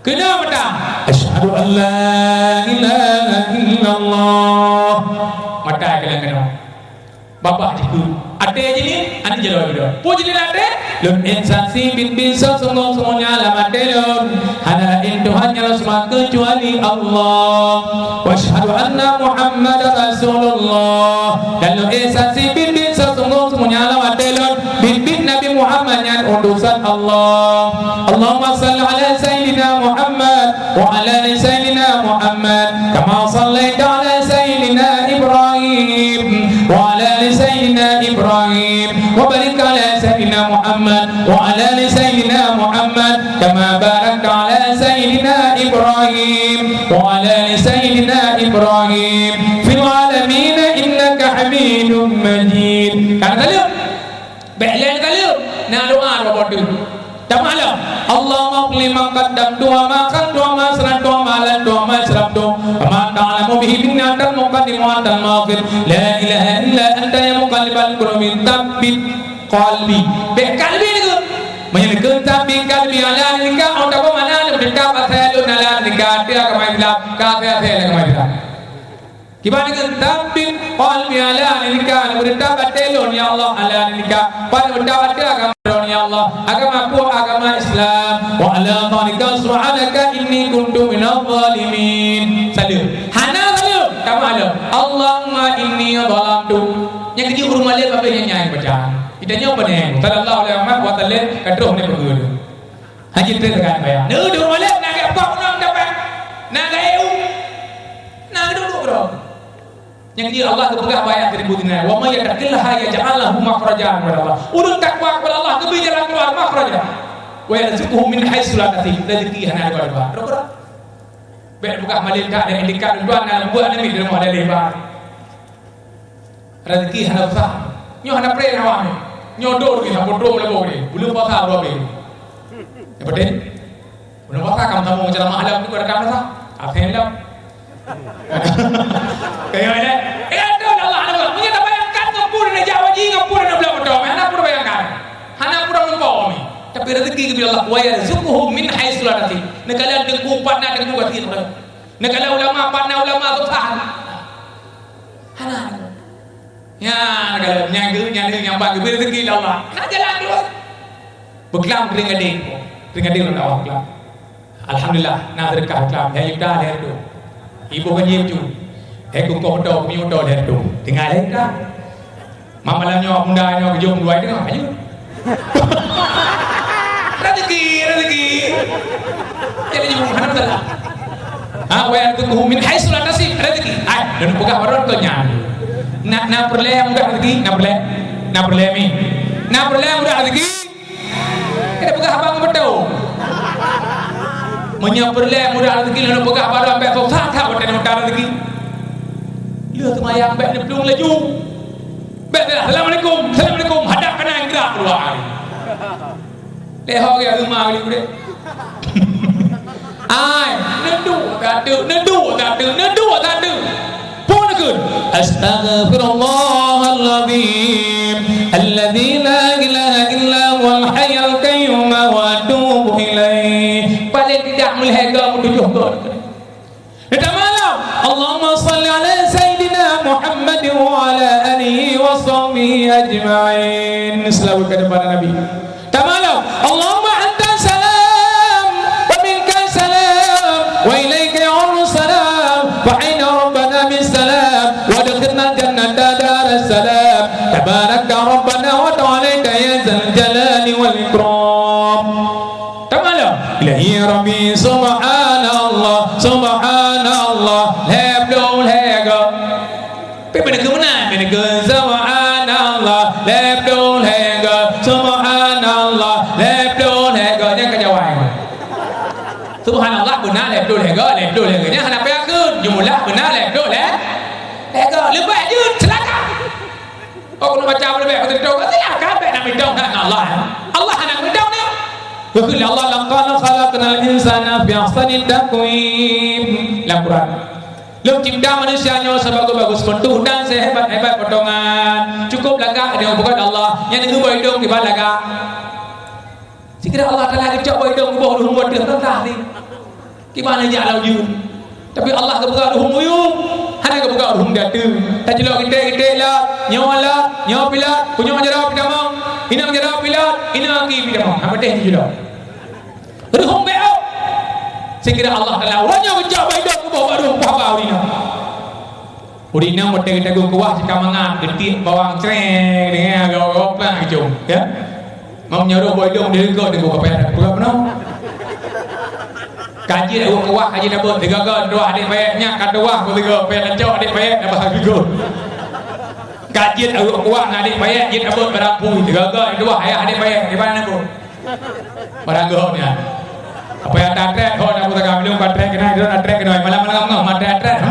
Kena mata. Asyhadu an la ilaha illallah. Mata kelang kena. Bapa jiku. Ade ini, ane jalan dia. Puji dia ade. Lun insan si bin bisa semuanya alamat delon. Hana in Tuhan yang semua kecuali Allah. Wa asyhadu anna Muhammad Rasulullah. Dan lun insan si bin bisa semuanya alamat delon. Bin Nabi Muhammad yang utusan Allah. Allahumma salli ala Sayyidina Muhammad wa ala Sayyidina Muhammad kama sallaita ala Sayyidina Ibrahim wa ala Sayyidina Ibrahim wa barik ala Sayyidina Muhammad wa ala Sayyidina Muhammad kama barakta ala Sayyidina Ibrahim wa ala Sayyidina Ibrahim fil alamin innaka Hamidum Majid. Kan tadi Ba'lan kali nak doa apa tu? Tak malam. Allahumma qli ma qaddamtu wa ma khaltu wa ma asrartu wa ma lantu wa ma asraftu wa ma ta'lamu bihi minni antal muqaddim wa antal muakhir. La ilaha illa anta ya muqallibal qulubi tsabbit qalbi. Be qalbi ni tu. Menyekan tsabbit qalbi ala nikah atau apa mana ni dekat pasal ala nikah dia kemai dilap ka dia kemai dilap. Gimana kan tampil qalbi ala nikah berita batelon ya Allah ala nikah pada berita agama ya Allah agama aku agama Islam wa ala qanika subhanaka inni kuntu minadh zalimin. Salam hana salam kamu Allahumma inni zalamtu yang kecil rumah dia apa yang nyanyi baca idanya apa ni sallallahu alaihi wa sallam katro ni pergi haji terdekat bayar nu di rumah dia nak apa nak dapat nak eu nak duduk bro. Yang dia Allah kepegah bayar dari budina. Wa may yattaqillaha yaj'al lahu makhrajan kepada Allah. Urut takwa kepada Allah kebi jalan keluar makhrajan. Wa yarzuquhu min haitsu la yahtasib. Rezeki hana ada pada Allah. Baik buka malaikat dan indikat tuan dalam buat ni dalam ada lebar. Rezeki hana usah. Nyo hana pre awak ni. Nyo dor kita bodoh lebo ni. Belum pasal robe. Ya betul? Belum pasal kamu tamu macam malam tu ada kamu sah. Akhirnya kayak ni, ada Allah punya tak bayangkan ngapur na Jawa ji ngapur na belah betul, mana pun bayangkan, hana pun ngapor ni. Tapi rezeki kepada Allah, wa yarzuquhu min haitsu la yahtasib. Negala dengku patna dengku kasih tu. Negala ulama patna ulama tu sah. Hana. Ya, negala yang bagi rezeki Allah. Nak jalan dulu. Berkelam keringading Allah. Alhamdulillah, nak berkah kelam. Ya dah dah tu. Ibu kan tu, aku kau tahu, kau tahu dah tu. Tinggal lagi dah. Mamalannya, mudanya, kejom dua itu, ayo. Rezeki. Jadi ibu mana salah? Wa yarzuquhu min haitsu la yahtasib. Rezeki. Dan bukan orang tu nyan. Nak perleh mudah rezeki, nak perleh mi. Nak perleh mudah rezeki. Kita bukan abang betul. Menyaperleh mudah rezeki lalu pegah pada sampai susah tak pada mudah rezeki. Dia semayang baik ni belum laju. Baik dah. Assalamualaikum. Hadap kanan gerak keluar. Leho ke rumah balik budak. ai nedu tak ada pun kun astaghfirullahaladzim alladzi la ilaha illa huwal hayyul qayyum wa atubu ilaih. Paling tidak melihara menuju ke dan malam Allahumma salli ala sayyidina Muhammad wa ala alihi wa sahbihi ajma'in. Selawat kepada Nabi. Dan malam Allahumma anta salam wa minka salam wa ilaika ya'urus salam wa aina rabbana bis salam wa adkhilna jannata daras salam tabaraka rabbana wa ta'ala ya zal jalali wal ikram. Dan malam ilahi rabbi subhanallah subhanallah lebdo lega benda ke mana benda ke subhanallah lebdo lega subhanallah lebdo lega nya ke jawab subhanallah benar lebdo lega nya hendak beakeun jumlah benar lebdo lega lebih je silakan kau nak baca lebih kau tahu silakan baik nak minta Allah nak minta ni Wakil Allah laqad khalaqnal insana fi ahsani taqwim. Dalam Quran. Lu cipta manusianya sebagus-bagus bentuk dan sehebat-hebat potongan. Cukup lagak dengan bukan Allah yang dengan hidung di bawah lagak. Sekira Allah Taala kecak hidung di bawah rumah dia tentang ni. Gimana jalan you? Tapi Allah ke buka rumah you. Hanya ke buka rumah dia tu. Tak jelak kita lah, nyawa pilat, punya menjara pidamang. Ina menjara pilat, ina lagi pidamang. Apa teh jelak? Ruhum beo sekira Allah Taala urangnya kejak baidok ke bawah ruh apa urina mote kita go kuah cikamangan getik bawang creng dengan agak plan kecung ya mau nyaruh baidok dia go dengan kapal pura benar kaji dak kuah kaji dak buat tiga go dua adik baiknya kadua ko tiga pe lecok adik baik dak bahagi go kaji dak kuah adik baik jit abot berapu tiga go dua ayah adik baik di mana bu barago ni apa yang ada trek kau nak buat kami lupa trek kena dia nak trek kena malam-malam ngau mata trek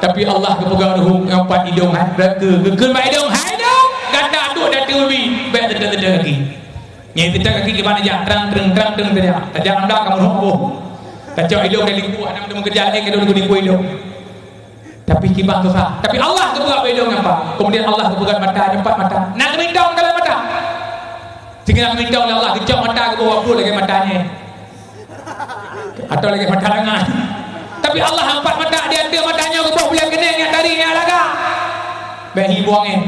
tapi Allah kepegang ruh empat hidung ke keun bai hidung hai dong ganda duk dah tubi bet teda lagi nyai teda kaki gimana jak terang dia tajak anda kamu roboh kacau hidung dari lingkuh anda mau kerja ke dulu hidung tapi kibah tu sah tapi Allah kepegang hidung apa kemudian Allah kepegang mata empat mata nak mindong kalau mata tinggal minta oleh Allah kejap mata ke bawah pun lagi matanya atau lagi mata lengan tapi Allah empat mata dia ada matanya ke bawah boleh kena yang tadi yang laga bayi buangnya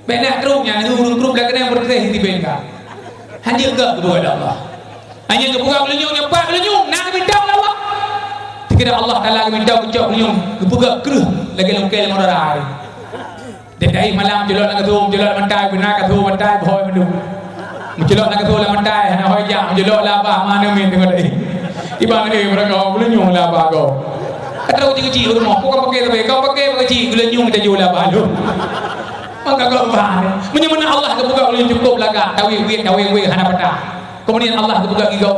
bayi nak kerumnya urung kerum boleh kena yang berdiri di bengka hanya ke bawah Allah hanya ke bawah lenyung nyepak lenyung nak minta oleh Allah dikira Allah Taala minta kejap lenyung ke bawah keruh lagi lengkel morar dari malam jelok nak ketum jelok mentai benar ketum mentai boy mendung menjelok nak ketua mentai hana hoyak menjelok labah mana min tengok dah ibang ni mereka boleh nyung labah kau kata kecil rumah kau pakai tapi kau pakai kecil boleh nyung kita jual labah lu maka kau faham menyemana Allah kebuka boleh cukup lagak tawi hana patah kemudian Allah kebuka gigau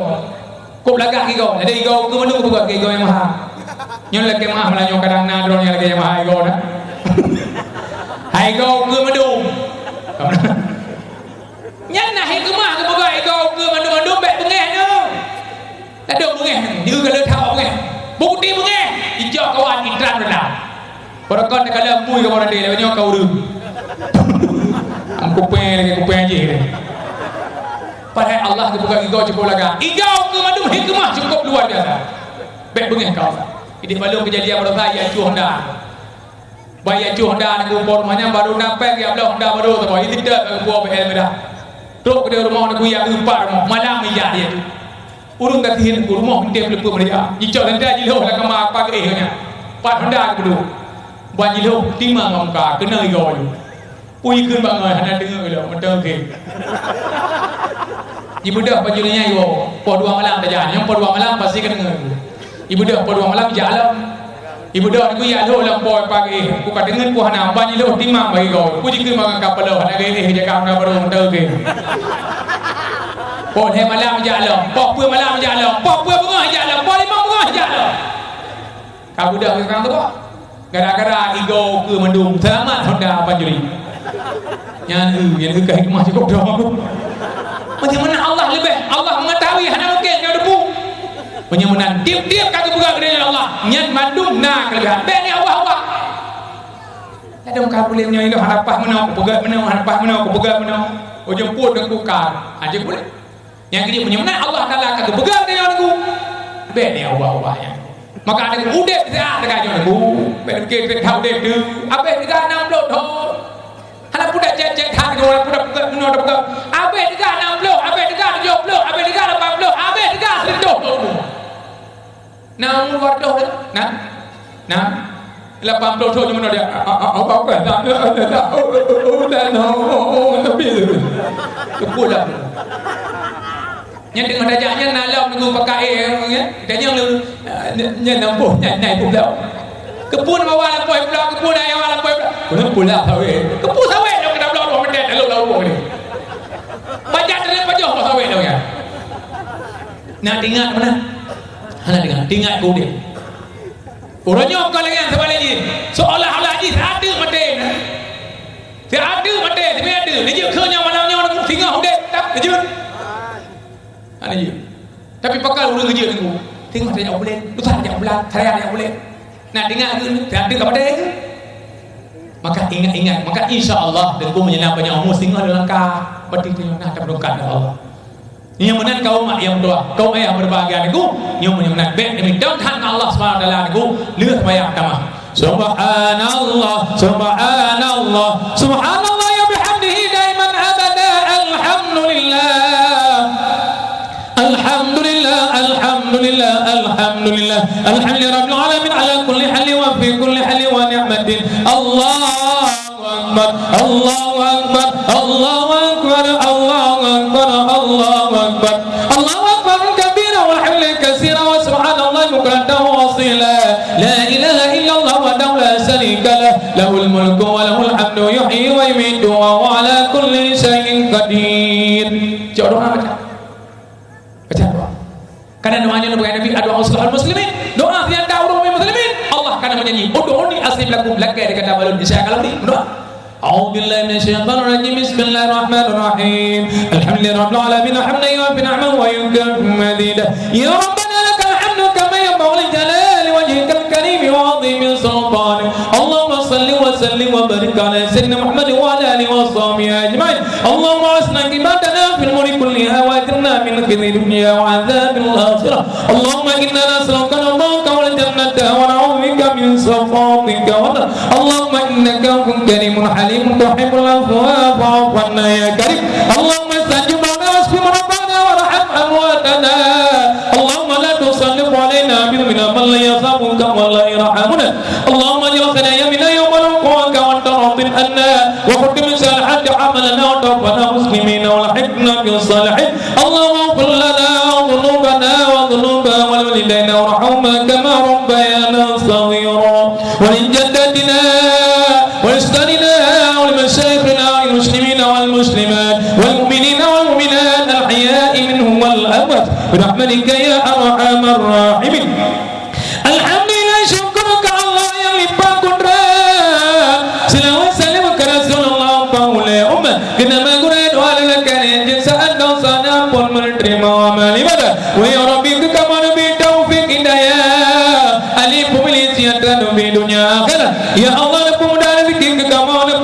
kau lagak gigau ada gigau ke mana kebuka gigau yang maha nyon lagi maha melanyong kadang nadron yang lagi yang maha gigau dah hai gigau ke medung nhân là hay cứ mà cái gọi go cứ mà nó bẹ nghe nữa đã được nghe như cái lời thao nghe bụng đi nghe đi cho các bạn intran rồi nào còn con này cái là mùi cái bọn này là nhau cầu đường ang kupe gì này padahal Allah itu bukan ego cukup laga ego ke madum hikmah cukup luar biasa bẹ nghe kau ini belum kejadian pada saya cu Honda bayar cu Honda ni kumpul rumahnya baru nampak ya belum Honda baru tu ini tidak kumpul BL merah Tok dia rumah nak kuya upar rumah malam iya dia tu. Urung kat hin rumah dia lepu mereka. Jicok hendak jilo lah kama apa ke nya. Pat hendak ke dulu. Ban jilo timang ngka kena ego tu. Pui keun bangai hana dengar lo mentang ke. Ibu dah bajunya ego. Po dua malam saja. Yang po dua malam pasti kena dengar. Ibu dah po dua malam jalan. Ibu dah aku ya lo lampau pagi. Ku kat dengan ku hana ban jilo timang bagi kau. Ku jikeun bangai kapal lo hana ke jaga hana baru mentang ke. Pon he malam jalan, pok pue malam jalan, pok pue bengah jalan, pok lima bengah jalan. Kau budak sekarang tu apa? Gara-gara ego ke mendung selamat Honda Panjuri. Yang ke hikmah cukup dah. Macam mana Allah lebih? Allah mengetahui hana mungkin yang debu. penyemunan tiap-tiap kagak buka dengan Allah nyan mandum na kelebihan be ni awak ada muka boleh nyanyi harapah menau pegat menau harapah menau pegat menau ujung put dengan kukar aja boleh yang dia penyemunan Allah Taala kagak buka dengan aku be ni awak yang maka ada udep dia ada kajian aku be ke tahu dep tu abe dekat 60 tho Anak budak cek hati orang budak budak menor budak. Abe dekat 60, abe dekat 70, abe dekat 80, abe dekat 100. Namun wadah nah 80 tu cuma dia apa kan udah tapi kepula yang dengan dajaknya nalam nunggu pakai ya tanya lu nya nampuh naik pula kebun bawah lampoi pula kebun ayam lampoi pula pula sawit kebun sawit dong kita belum mendet lalu ni pajak dari pajak sawit dong ya nak dengar mana nak dengar ku dia orangnya kau lagi yang sebaliknya seolah-olah haji ada mati ada mati tapi ada dia je kerja malamnya tinggal dia tak dia ada je tapi pakal urang kerja dengan tengok dia boleh lutar dia boleh saya dia boleh nak dengar ke tak ada kepada ke maka ingat maka insya-Allah dan ku menyenang banyak umur singa dalam ka peti tu nak berdoa Allah yang menan kaum yang berdoa kaum yang berbahagia niku yang menan baik demi doakan Allah Subhanahu wa taala niku leuh bayang tamah subhanallah subhanallah subhanallah ya bihamdihi daiman abada alhamdulillah alhamdulillah alhamdulillah alhamdulillah alhamdulillahirabbil alamin ala kulli halin wa fi kulli halin wa ni'matin Allahu akbar Allahu akbar Allahu akbar Allahu akbar Allahu akbar Allahu akbar kabira walhamdulillah katsira wa subhanallah bukratan wa asila la ilaha illallah wa la sharika lah lahul mulku wa lahul hamdu yuhyi wa yumiitu wa huwa ala kulli syai'in qadir doa baca doa karena doanya Nabi doa usul muslimin doa yang daurung muslimin Allah karena menyanyi ud'uni asib lakum lakka dia kata balun saya kalau ni doa أعوذ بالله من الشيطان الرجيم بسم الله الرحمن الرحيم الحمد لله رب العالمين حمدا يوافي نعمه ويكافئ مزيدا يا ربنا لك الحمد كما ينبغي لجلال وجهك الكريم وعظيم سلطانك اللهم صل وسلم وبارك على سيدنا محمد وعلى اله وصحبه اجمعين اللهم اصلح عبادنا في الامور كلها واجرنا من خزي الدنيا وعذاب الاخره اللهم انا نسالك رضاك والجنه ونعوذ بك من سخطك اللهم انك كريم حليم تحب العفو فاعف عنا يا كريم اللهم استجب لنا واشف مرضانا وارحم امواتنا اللهم لا تسلط علينا بذنوبنا من لا يخافك ولا يرحمنا اللهم اجعل خير منا يوم نلقاك وانت راض عنا وختم صالحات عملنا وتوفنا مسلمين والحقنا بالصالحين اللهم اغفر لنا ذنوبنا وذنوب والدينا وارحمنا كما ربيانا صغيرا ولجدتنا ولإخواننا ولمشايخنا والمسلمين والمسلمات والمؤمنين والمؤمنات الأحياء منهم والأموات برحمتك يا أرحم الراحمين الحمد لله شكرك الله يا limpah kudrat selawat salam ke Rasulullah paule ummah kena mengurai doa lelakan yang saat dosanya pun menerima amal ibadah wa ya rabbi kama nabi taufik hidayah alif pemilih siatan di dunia akhirat ya Allah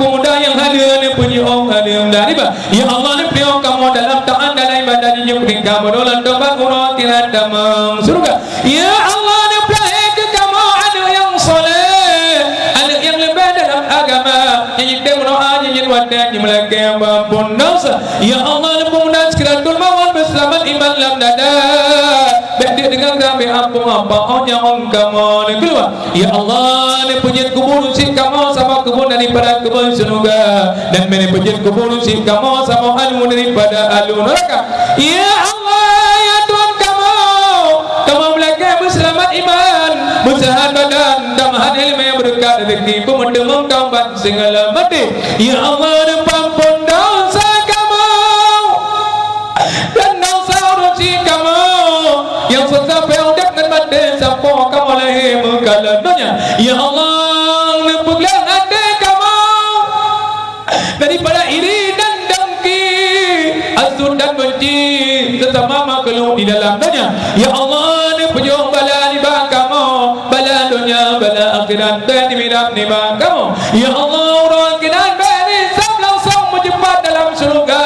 pemuda yang hadir ni punya orang hadir dari bah ya Allah ni beliau kamu dalam taat dan ibadah ni beri kamu dolan tobat urut kirat damang surga ya Allah ni beliau kamu ada yang soleh ada yang lebih dalam agama yang kita berdoa yang wadah yang melaki ampun dosa ya Allah ni pemuda sekiratul mawar berselamat iman dalam dada dia dengan kami apa orang kamu ni keluar ya Allah ni punya kubur si kamu sama kubur daripada kubur surga dan mana punya kubur si kamu sama almu daripada alun neraka ya Allah ya Tuhan kamu melaki berselamat iman bersehat badan tambahan ilmu yang berkat rezeki pemendemung kambat segala mati ya Allah ni pampun dosa kamu dan dosa urusi kamu yang sampai udah dan mati sampai kamu lahir mengkala dunia ya Allah nepuglah hati kamu daripada iri dan dengki hasud dan benci sesama makhluk di dalam dunia ya Allah Pujung bala ni bakamu, bala dunia, bala akhirat dan mirap ni bakamu. Ya Allah, orang kinan bani sab langsung menjumpa dalam surga.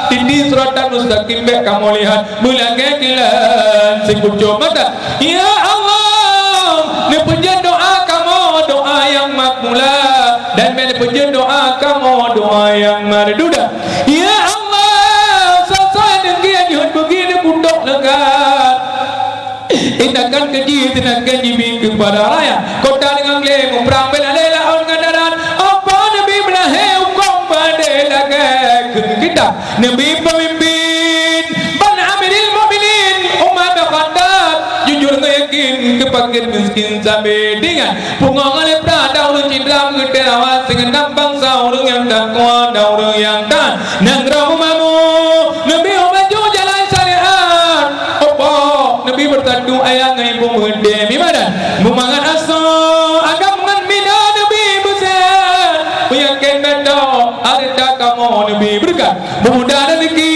Tindi suratan mustaqim baik kamu lihat bulan kekilan sekucur mata. Ya Allah, ni puja doa kamu, doa yang makmula, dan bila puja doa kamu, doa yang merduda. Ya Allah, sesuai dengan yang begini kudok lekat. Tindakan keji, tindakan jibin kepada raya. Kota dengan lemu perang bela lela on ngadaran. Apa Nabi berakhir hukum pada lagak kita. Nabi pemimpin ban amiril mu'minin umat berkhadat jujur yakin kepakin miskin sampai dengan pungang oleh prada urung cindram gede awas dengan bangsa urung yang takwa dan urung yang tan nang rahumamu Nabi maju jalan syariat apa Nabi bertadu ayang ibu gede mimadan bumangan aso agam ngan mina Nabi besar yakin bedo ada kamu Nabi berkat mudah rezeki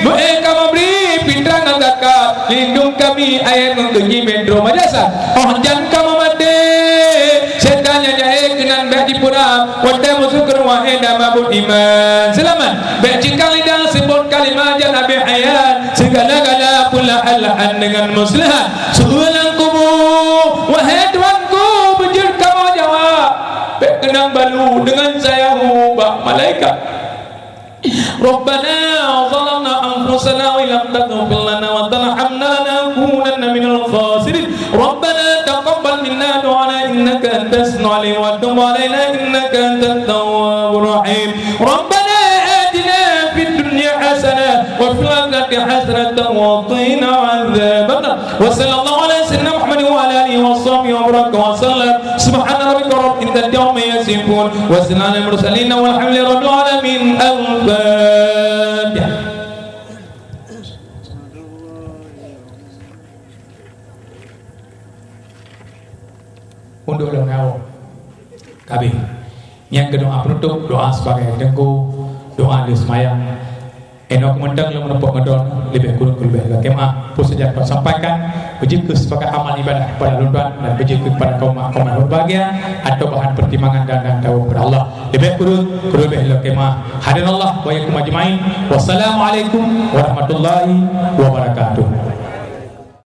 doa kamu beri pindrang zakat lindung kami ayat mengenyi metro madrasah oh jangan kamu mati setannya jahil kenan baik dipura wadah musuh keruah edah mabut iman selamat baik cikal lidah sebut kalimah Nabi ayat segala-gala pula alahan dengan muslihat soalan kubur wahai Tuanku bujur kamu jawab baik kenang balu dengan saya ubah malaikat ربنا ظلمنا أنفسنا وإن لم تغفر لنا وترحمنا لنكونن من الخاسرين ربنا تقبل منا دعاءنا إنك أنت السميع العليم وتب علينا إنك أنت التواب الرحيم ربنا آتنا في الدنيا حسنة وفي الآخرة حسنة وقنا عذاب النار وصلى الله على سيدنا محمد وعلى آله وصحبه وبارك وسلم سبحان ربك رب العزة عما يصفون وسلام على المرسلين والحمد لله رب العالمين الفاتحة. Untuk doa kami yang kedua penutup doa sebagai dengku doa di semayang enok mendang yang menepuk ngedon lebih kurang lebih kemah pun sejak kau sampaikan puji sebagai amal ibadah kepada luntun dan puji kepada kaum yang berbahagia atau bahan pertimbangan dan tahu kepada Allah lebih kurang lebih kemah hadirin Allah wa yakum ajmain wassalamualaikum warahmatullahi wabarakatuh.